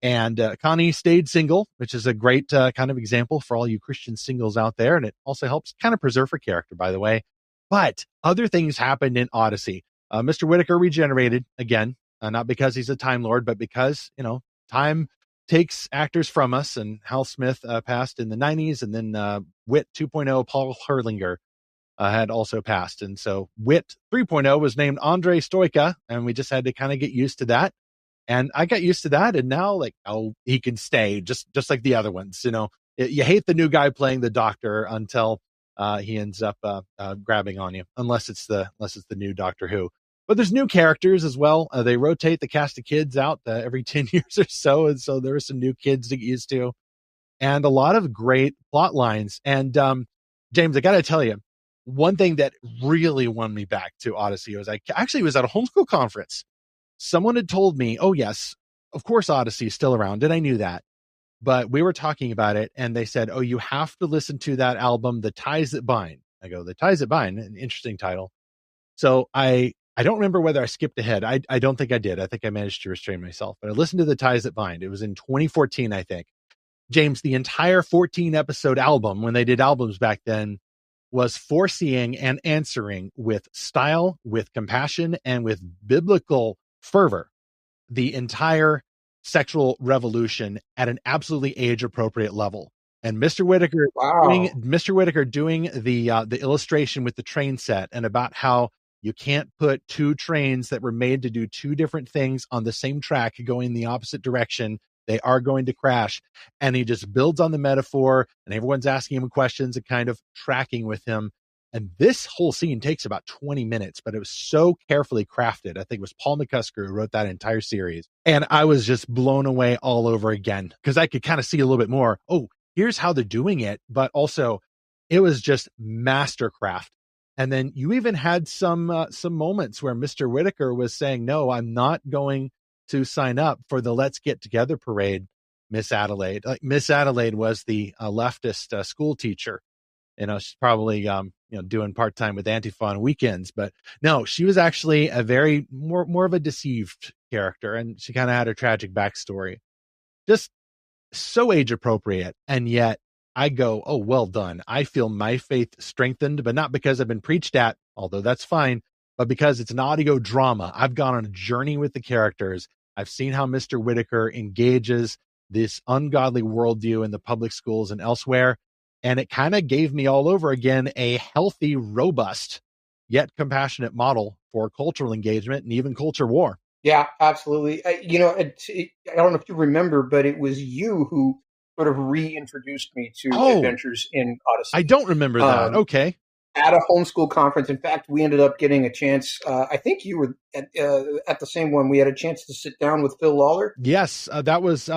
And Connie stayed single, which is a great kind of example for all you Christian singles out there. And it also helps kind of preserve her character, by the way. But other things happened in Odyssey. Mr. Whitaker regenerated again, not because he's a Time Lord, but because, time takes actors from us. And Hal Smith passed in the 90s. And then Wit 2.0, Paul Herlinger, had also passed. And so Wit 3.0 was named Andre Stoica. And we just had to kind of get used to that. And I got used to that. And now, he can stay just like the other ones. You hate the new guy playing the Doctor until he ends up grabbing on you, unless it's the new Doctor Who. But there's new characters as well. They rotate the cast of kids out every 10 years or so. And so there are some new kids to get used to, and a lot of great plot lines. And James, I got to tell you, one thing that really won me back to Odyssey was I actually was at a homeschool conference. Someone had told me, oh, yes, of course, Odyssey is still around. And I knew that. But we were talking about it. And they said, oh, you have to listen to that album, The Ties That Bind. I go, The Ties That Bind, an interesting title. So I don't remember whether I skipped ahead. I don't think I did. I think I managed to restrain myself. But I listened to The Ties That Bind. It was in 2014, I think. James, the entire 14-episode album, when they did albums back then, was foreseeing and answering with style, with compassion, and with biblical fervor the entire sexual revolution at an absolutely age-appropriate level. And Mr. Whitaker, doing the illustration with the train set, and about how you can't put two trains that were made to do two different things on the same track going the opposite direction. They are going to crash. And he just builds on the metaphor, and everyone's asking him questions and kind of tracking with him. And this whole scene takes about 20 minutes, but it was so carefully crafted. I think it was Paul McCusker who wrote that entire series. And I was just blown away all over again, because I could kind of see a little bit more. Oh, here's how they're doing it. But also, it was just mastercraft. And then you even had some moments where Mr. Whitaker was saying, no, I'm not going to sign up for the Let's Get Together parade, Miss Adelaide. Miss Adelaide was the leftist school teacher. She's probably, doing part-time with Antifa on weekends, but no, she was actually a very more of a deceived character. And she kind of had a tragic backstory, just so age appropriate. And yet I go, oh, well done. I feel my faith strengthened, but not because I've been preached at, although that's fine, but because it's an audio drama. I've gone on a journey with the characters. I've seen how Mr. Whitaker engages this ungodly worldview in the public schools and elsewhere. And it kind of gave me all over again a healthy, robust, yet compassionate model for cultural engagement and even culture war. Yeah, absolutely. I don't know if you remember, but it was you who sort of reintroduced me to Adventures in Odyssey. I don't remember that. Okay. At a homeschool conference. In fact, we ended up getting a chance. I think you were at the same one. We had a chance to sit down with Phil Lawler. Yes, that was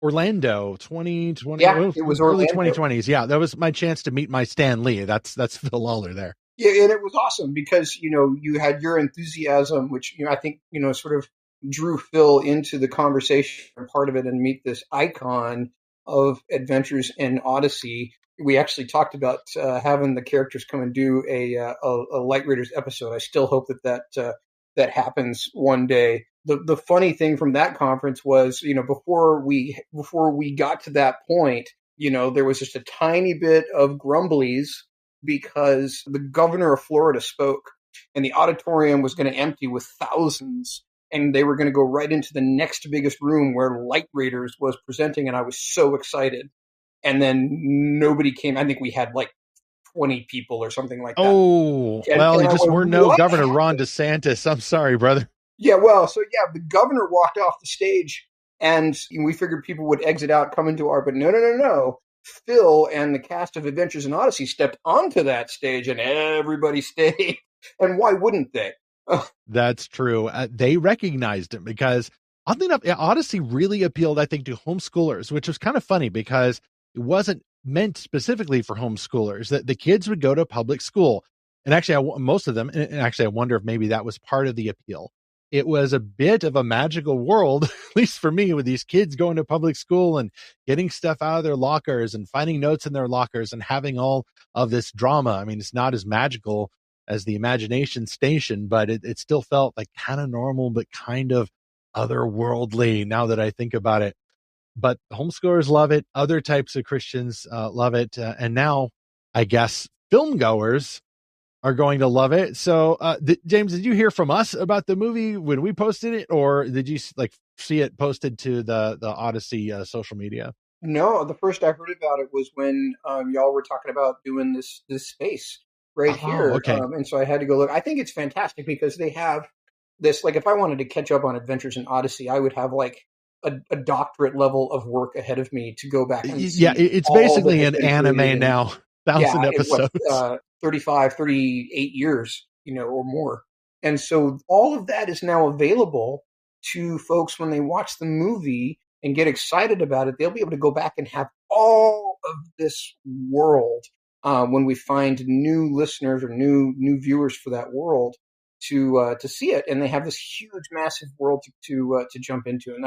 Orlando 2020. Yeah, it was early Orlando. 2020s. Yeah, that was my chance to meet my Stan Lee. That's Phil Lawler there. Yeah, and it was awesome because, you had your enthusiasm, which, I think, sort of drew Phil into the conversation and part of it, and meet this icon of Adventures in Odyssey. We actually talked about having the characters come and do a Light Raiders episode. I still hope that happens one day. The funny thing from that conference was, before we got to that point, there was just a tiny bit of grumblies because the governor of Florida spoke, and the auditorium was going to empty with thousands, and they were going to go right into the next biggest room where Light Raiders was presenting, and I was so excited. And then nobody came. I think we had 20 people or something like that. Oh, you just weren't no Governor Ron DeSantis. I'm sorry, brother. Yeah, the governor walked off the stage, and we figured people would exit out, come into our, but no. Phil and the cast of Adventures in Odyssey stepped onto that stage and everybody stayed. And why wouldn't they? That's true. They recognized him because, oddly enough, Odyssey really appealed, I think, to homeschoolers, which was kind of funny because it wasn't meant specifically for homeschoolers. That the kids would go to public school, and actually, most of them. And actually, I wonder if maybe that was part of the appeal. It was a bit of a magical world, at least for me, with these kids going to public school and getting stuff out of their lockers and finding notes in their lockers and having all of this drama. I mean, it's not as magical as the Imagination Station, but it still felt like kind of normal, but kind of otherworldly now that I think about it. But homeschoolers love it. Other types of Christians love it. And now I guess film goers are going to love it. So, James, did you hear from us about the movie when we posted it, or did you see it posted to the Odyssey social media? No, the first I heard about it was when y'all were talking about doing this space right here. Okay. And so I had to go look. I think it's fantastic because they have this, like, if I wanted to catch up on Adventures in Odyssey, I would have like a doctorate level of work ahead of me to go back and see. Yeah, it's basically an anime now. 1,000 episodes. 35, 38 years, or more. And so all of that is now available to folks when they watch the movie and get excited about it. They'll be able to go back and have all of this world when we find new listeners or new viewers for that world to see it, and they have this huge, massive world to jump into, and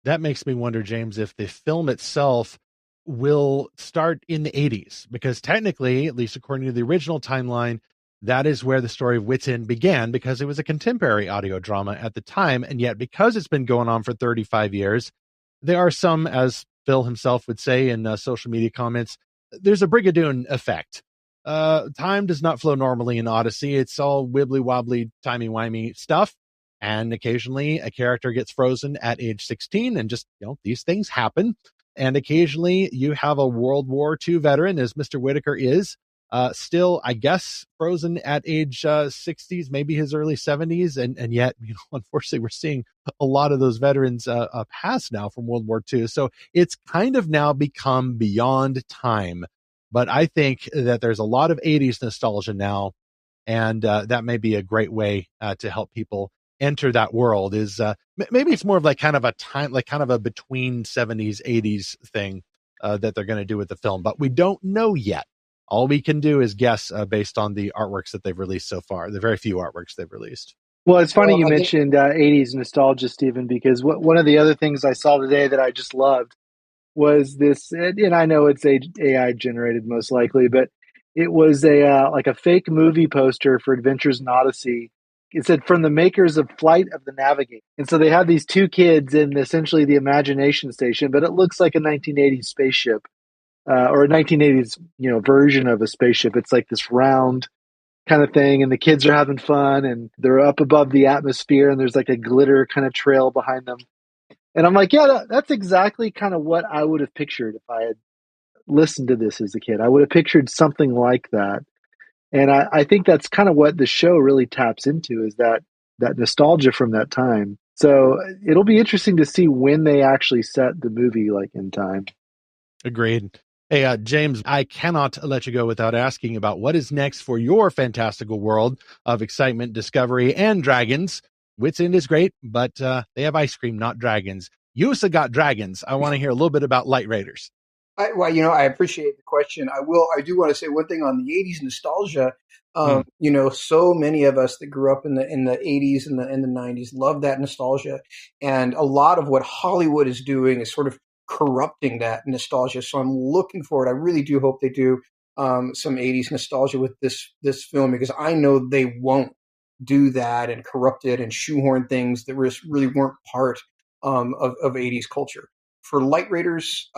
that makes me wonder, James, if the film itself will start in the 80s, because technically, at least according to the original timeline, that is where the story of Wits End began, because it was a contemporary audio drama at the time, and yet because it's been going on for 35 years, there are some, as Phil himself would say in social media comments, there's a Brigadoon effect. Time does not flow normally in Odyssey. It's all wibbly wobbly, timey-wimey stuff. And occasionally a character gets frozen at age 16 and just, these things happen. And occasionally you have a World War II veteran, as Mr. Whitaker is, still, I guess, frozen at age 60s, maybe his early 70s. And yet, unfortunately, we're seeing a lot of those veterans pass now from World War II. So it's kind of now become beyond time. But I think that there's a lot of 80s nostalgia now, and that may be a great way to help people enter that world. Is maybe it's more of like kind of a time, like kind of a between 70s, 80s thing that they're going to do with the film, but we don't know yet. All we can do is guess based on the artworks that they've released so far, the very few artworks they've released. Well, it's funny you mentioned 80s nostalgia, Stephen, because one of the other things I saw today that I just loved was this, and I know it's AI generated most likely, but it was like a fake movie poster for Adventures in Odyssey. It said, from the makers of Flight of the Navigator. And so they have these two kids in essentially the Imagination Station, but it looks like a 1980s spaceship, or a 1980s, version of a spaceship. It's like this round kind of thing, and the kids are having fun, and they're up above the atmosphere, and there's like a glitter kind of trail behind them. And I'm like, yeah, that's exactly kind of what I would have pictured if I had listened to this as a kid. I would have pictured something like that. And I think that's kind of what the show really taps into, is that nostalgia from that time. So it'll be interesting to see when they actually set the movie in time. Agreed. Hey, James, I cannot let you go without asking about what is next for your fantastical world of excitement, discovery, and dragons. Wits End is great, but they have ice cream, not dragons. You also got dragons. I want to hear a little bit about Light Raiders. I appreciate the question. I do want to say one thing on the 80s nostalgia. So many of us that grew up in the 80s and the 90s love that nostalgia. And a lot of what Hollywood is doing is sort of corrupting that nostalgia. So I'm looking forward. I really do hope they do some 80s nostalgia with this film, because I know they won't do that and corrupt it and shoehorn things that really weren't part of 80s culture. For Light Raiders,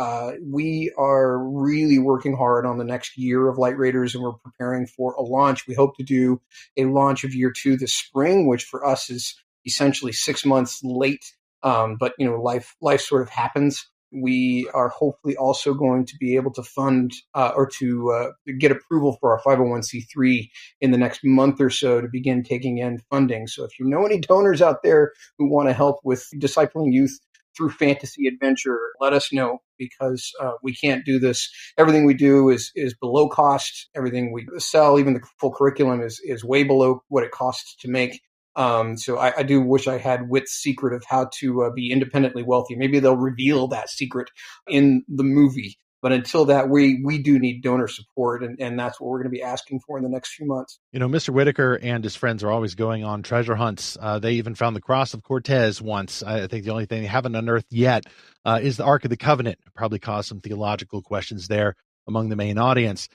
we are really working hard on the next year of Light Raiders, and we're preparing for a launch. We hope to do a launch of year 2 this spring, which for us is essentially 6 months late. But life sort of happens. We are hopefully also going to be able to fund or to get approval for our 501c3 in the next month or so to begin taking in funding. So if you know any donors out there who want to help with discipling youth through fantasy adventure, let us know, because we can't do this. Everything we do is below cost. Everything we sell, even the full curriculum, is way below what it costs to make. So I do wish I had Wit's secret of how to be independently wealthy. Maybe they'll reveal that secret in the movie. But until that, we do need donor support, and that's what we're going to be asking for in the next few months. You know, Mr. Whitaker and his friends are always going on treasure hunts. They even found the Cross of Cortez once. I think the only thing they haven't unearthed yet is the Ark of the Covenant. It probably caused some theological questions there among the main audience.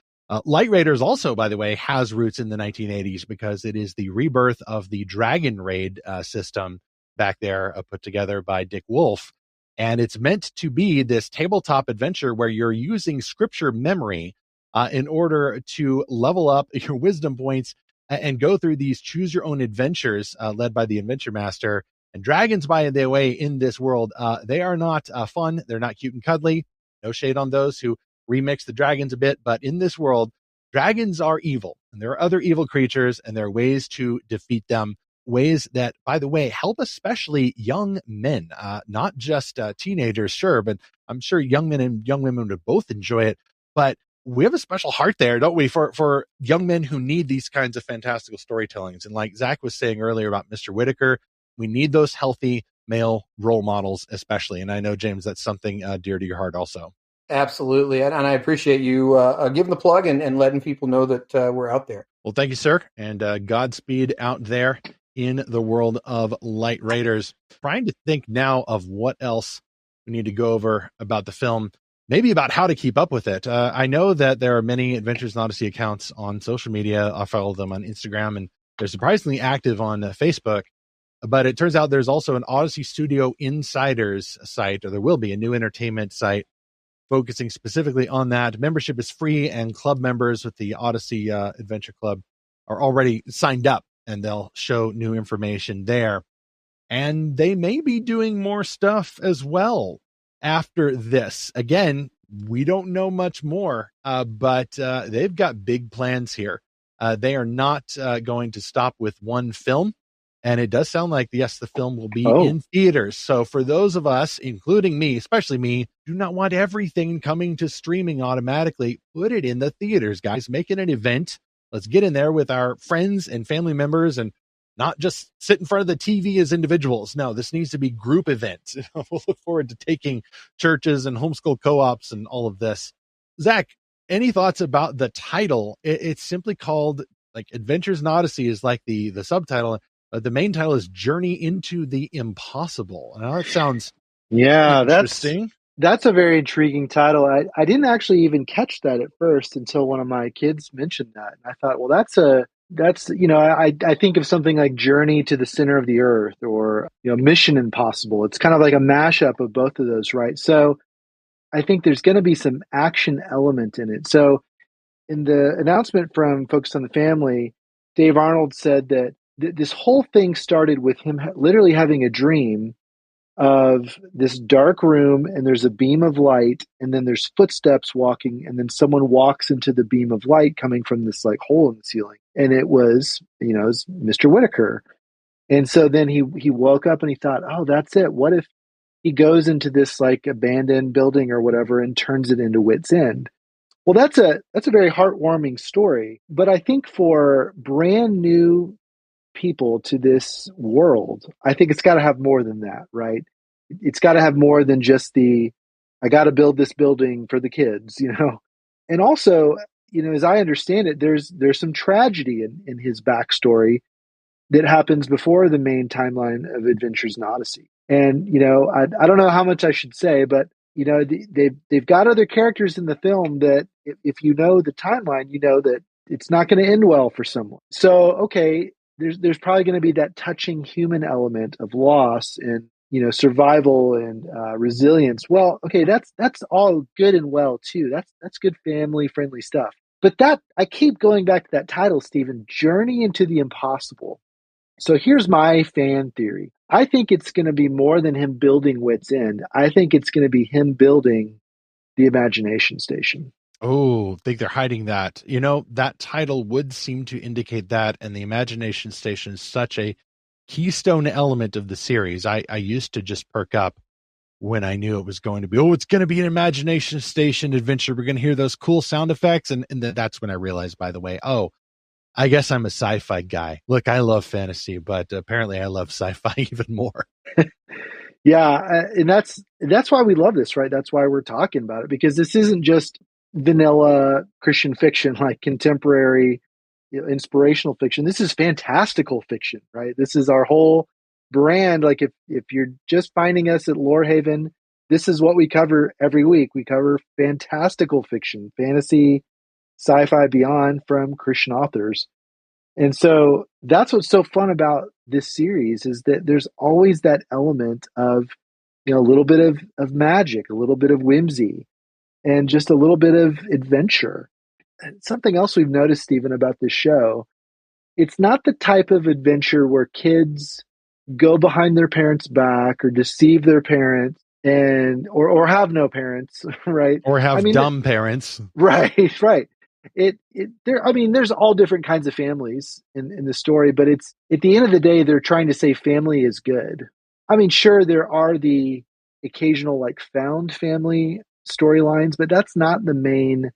Light Raiders also, by the way, has roots in the 1980s because it is the rebirth of the Dragon Raid system back there put together by Dick Wolf. And it's meant to be this tabletop adventure where you're using scripture memory in order to level up your wisdom points and go through these choose your own adventures led by the Adventure Master. And dragons, by the way, in this world, they are not fun. They're not cute and cuddly. No shade on those who remix the dragons a bit. But in this world, dragons are evil. And there are other evil creatures, and there are ways to defeat them. Ways that, by the way, help especially young men, not just teenagers, sure, but I'm sure young men and young women would both enjoy it. But we have a special heart there, don't we, for young men who need these kinds of fantastical storytellings. And like Zack was saying earlier about Mr. Whitaker, we need those healthy male role models, especially. And I know, James, that's something dear to your heart also. Absolutely. And I appreciate you giving the plug and letting people know that we're out there. Well, thank you, sir. And Godspeed out there in the world of Light Raiders. Trying to think now of what else we need to go over about the film, maybe about how to keep up with it. I know that there are many Adventures in Odyssey accounts on social media. I follow them on Instagram, and they're surprisingly active on Facebook. But it turns out there's also an Odyssey Studio Insiders site, or there will be a new entertainment site focusing specifically on that. Membership is free, and club members with the Odyssey Adventure Club are already signed up, and they'll show new information there. And they may be doing more stuff as well after this. Again, we don't know much more, but they've got big plans here. They are not going to stop with one film. And it does sound like, yes, the film will be in theaters. So for those of us, including me, especially me, do not want everything coming to streaming automatically. Put it in the theaters, guys. Make it an event. Let's get in there with our friends and family members and not just sit in front of the TV as individuals. No, this needs to be group events. We'll look forward to taking churches and homeschool co-ops and all of this. Zack, any thoughts about the title? It's simply called, like, Adventures in Odyssey is like the subtitle. The main title is Journey into the Impossible. Now that sounds interesting. That's a very intriguing title. I didn't actually even catch that at first until one of my kids mentioned that. And I thought, well, I think of something like Journey to the Center of the Earth or, Mission Impossible. It's kind of like a mashup of both of those, right? So I think there's going to be some action element in it. So in the announcement from Focus on the Family, Dave Arnold said that this whole thing started with him literally having a dream of this dark room, and there's a beam of light, and then there's footsteps walking, and then someone walks into the beam of light coming from this like hole in the ceiling. And it was, it was Mr. Whitaker. And so then he woke up and he thought, oh, that's it. What if he goes into this like abandoned building or whatever and turns it into Wit's End? Well, that's a very heartwarming story. But I think for brand new people to this world, I think it's got to have more than that, right? It's got to have more than just I got to build this building for the kids, And also, as I understand it, there's some tragedy in his backstory that happens before the main timeline of Adventures in Odyssey. And, I don't know how much I should say, but, they've got other characters in the film that if you know the timeline, you know that it's not going to end well for someone. So, okay, there's probably going to be that touching human element of loss and survival and resilience. Well, okay, that's all good and well too. That's good family friendly stuff. But I keep going back to that title, Stephen, Journey into the Impossible. So here's my fan theory. I think it's going to be more than him building Wit's End. I think it's going to be him building the Imagination Station. Oh, I think they're hiding that. That title would seem to indicate that, and the Imagination Station is such a keystone element of the series. I used to just perk up when I knew it was going to be, it's going to be an imagination station adventure. We're going to hear those cool sound effects. And that's when I realized, by the way, I guess I'm a sci-fi guy. Look, I love fantasy, but apparently I love sci-fi even more. Yeah, and that's why we love this, right? That's why we're talking about it, because this isn't just vanilla Christian fiction, like contemporary, inspirational fiction. This is fantastical fiction, right? This is our whole brand. Like if you're just finding us at Lorehaven, this is what we cover every week. We cover fantastical fiction, fantasy, sci-fi, beyond, from Christian authors. And so that's what's so fun about this series, is that there's always that element of, a little bit of magic, a little bit of whimsy, and just a little bit of adventure. And something else we've noticed, Stephen, about this show, it's not the type of adventure where kids go behind their parents' back or deceive their parents or have no parents, right? Or have dumb parents. Right, right. There's all different kinds of families in the story, but it's, at the end of the day, they're trying to say family is good. I mean, sure, there are the occasional like found family storylines, but that's not the main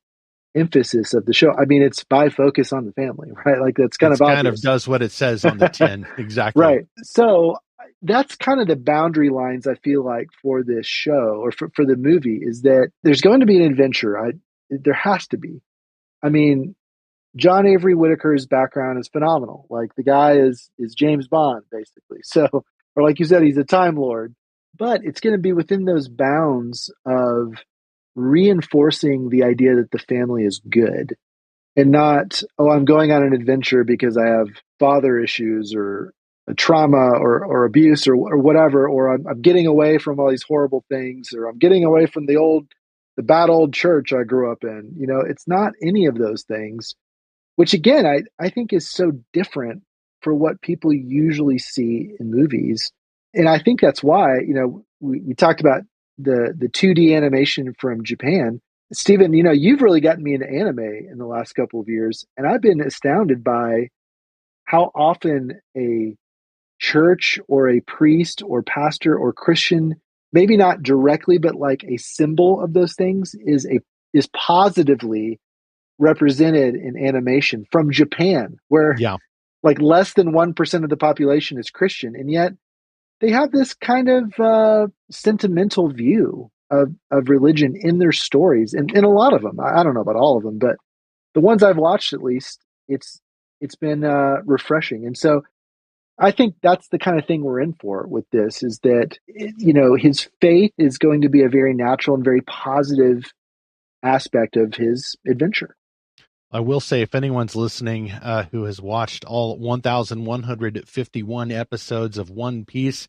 emphasis of the show. I mean, it's by focus on the family, right? Like that's kind of obvious. Kind of does what it says on the tin. Exactly. Right. So that's kind of the boundary lines, I feel like, for this show, or for the movie, is that there's going to be an adventure. There has to be. I mean, John Avery Whitaker's background is phenomenal. Like, the guy is James Bond, basically. So, or like you said, he's a Time Lord. But it's going to be within those bounds of reinforcing the idea that the family is good, and not, I'm going on an adventure because I have father issues or a trauma or abuse or whatever, or I'm getting away from all these horrible things, or I'm getting away from the bad old church I grew up in. It's not any of those things, which again, I think is so different for what people usually see in movies. And I think that's why, we talked about the 2D animation from Japan. Stephen, you've really gotten me into anime in the last couple of years, and I've been astounded by how often a church or a priest or pastor or Christian, maybe not directly, but like a symbol of those things, is positively represented in animation from Japan, where like less than 1% of the population is Christian, and yet they have this kind of sentimental view of religion in their stories, and in a lot of them. I don't know about all of them, but the ones I've watched, at least, it's been refreshing. And so I think that's the kind of thing we're in for with this, is that, his faith is going to be a very natural and very positive aspect of his adventure. I will say, if anyone's listening who has watched all 1,151 episodes of One Piece,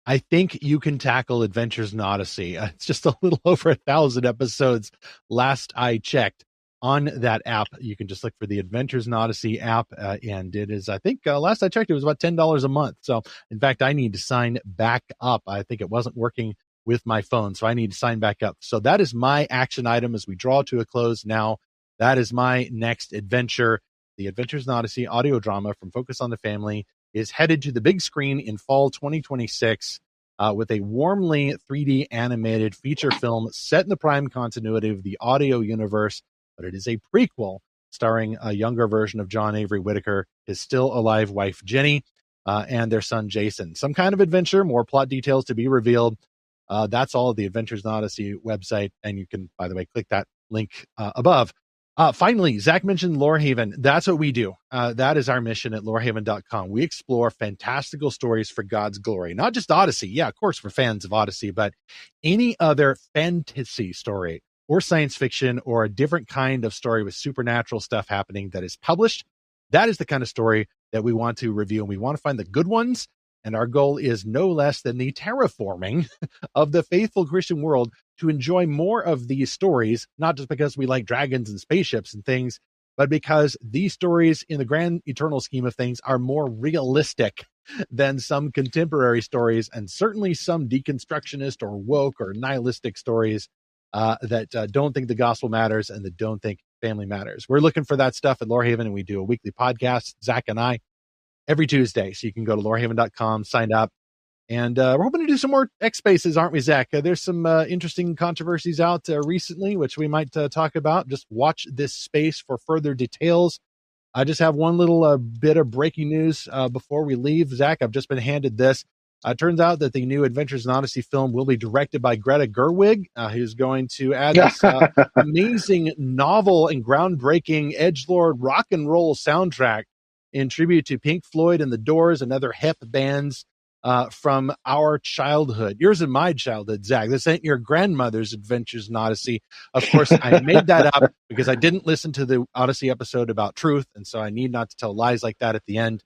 I think you can tackle Adventures in Odyssey. It's just a little over 1,000 episodes last I checked on that app. You can just look for the Adventures in Odyssey app, and it is, I think, last I checked, it was about $10 a month. So, in fact, I need to sign back up. I think it wasn't working with my phone, so I need to sign back up. So that is my action item as we draw to a close now. That is my next adventure. The Adventures in Odyssey audio drama from Focus on the Family is headed to the big screen in fall 2026 with a warmly 3D animated feature film set in the prime continuity of the audio universe, but it is a prequel starring a younger version of John Avery Whitaker, his still alive wife Jenny, and their son Jason. Some kind of adventure, more plot details to be revealed. That's all at the Adventures in Odyssey website, and you can, by the way, click that link above. Finally, Zack mentioned Lorehaven. That's what we do. That is our mission at lorehaven.com. We explore fantastical stories for God's glory, not just Odyssey. Yeah, of course, we're fans of Odyssey, but any other fantasy story or science fiction or a different kind of story with supernatural stuff happening that is published. That is the kind of story that we want to review, and we want to find the good ones. And our goal is no less than the terraforming of the faithful Christian world to enjoy more of these stories, not just because we like dragons and spaceships and things, but because these stories in the grand eternal scheme of things are more realistic than some contemporary stories, and certainly some deconstructionist or woke or nihilistic stories that don't think the gospel matters and that don't think family matters. We're looking for that stuff at Lorehaven, and we do a weekly podcast, Zack and I, every Tuesday. So you can go to lorehaven.com, sign up, And we're hoping to do some more X Spaces, aren't we, Zach? There's some interesting controversies out recently, which we might talk about. Just watch this space for further details. I just have one little bit of breaking news before we leave. Zach, I've just been handed this. It turns out that the new Adventures in Odyssey film will be directed by Greta Gerwig, who's going to add this amazing novel and groundbreaking edgelord rock and roll soundtrack in tribute to Pink Floyd and the Doors and other hip bands from our childhood. Yours and my childhood, Zach. This ain't your grandmother's Adventures in Odyssey. Of course, I made that up because I didn't listen to the Odyssey episode about truth, and so I need not to tell lies like that at the end.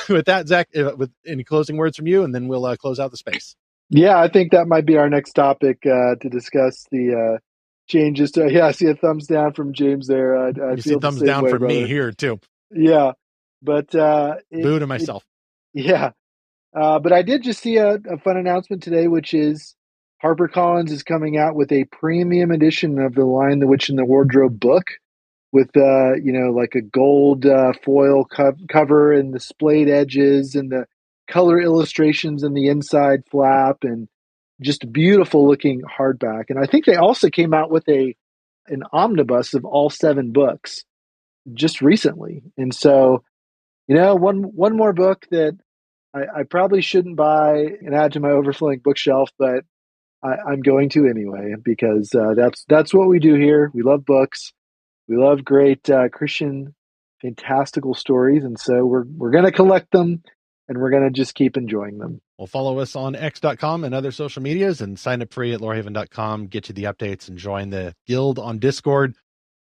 With that, Zach, with any closing words from you, and then we'll close out the space. Yeah, I think that might be our next topic to discuss the changes to. Yeah, I see a thumbs down from James there. I you see thumbs down from me here too. Yeah, but boo to myself. Yeah. But I did just see a fun announcement today, which is HarperCollins is coming out with a premium edition of the Lion, the Witch, and the Wardrobe book with, like a gold foil cover and the splayed edges and the color illustrations in the inside flap and just beautiful looking hardback. And I think they also came out with an omnibus of all 7 books just recently. And so, one more book that I probably shouldn't buy and add to my overflowing bookshelf, but I'm going to anyway, because that's what we do here. We love books. We love great Christian fantastical stories. And so we're going to collect them, and we're going to just keep enjoying them. Well, follow us on x.com and other social medias, and sign up free at lorehaven.com. Get you the updates and join the guild on Discord.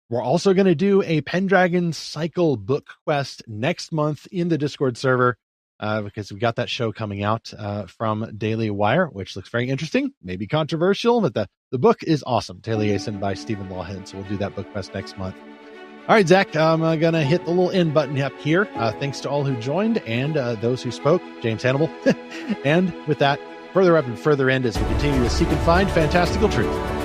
We're also going to do a Pendragon Cycle book quest next month in the Discord server. Because we got that show coming out from Daily Wire, which looks very interesting, maybe controversial, but the book is awesome. Taliesin by Stephen Lawhead. So we'll do that book quest next month. All right, Zach, I'm going to hit the little end button up here. Thanks to all who joined and those who spoke, James Hannibal. And with that, further up and further end as we continue to seek and find fantastical truth.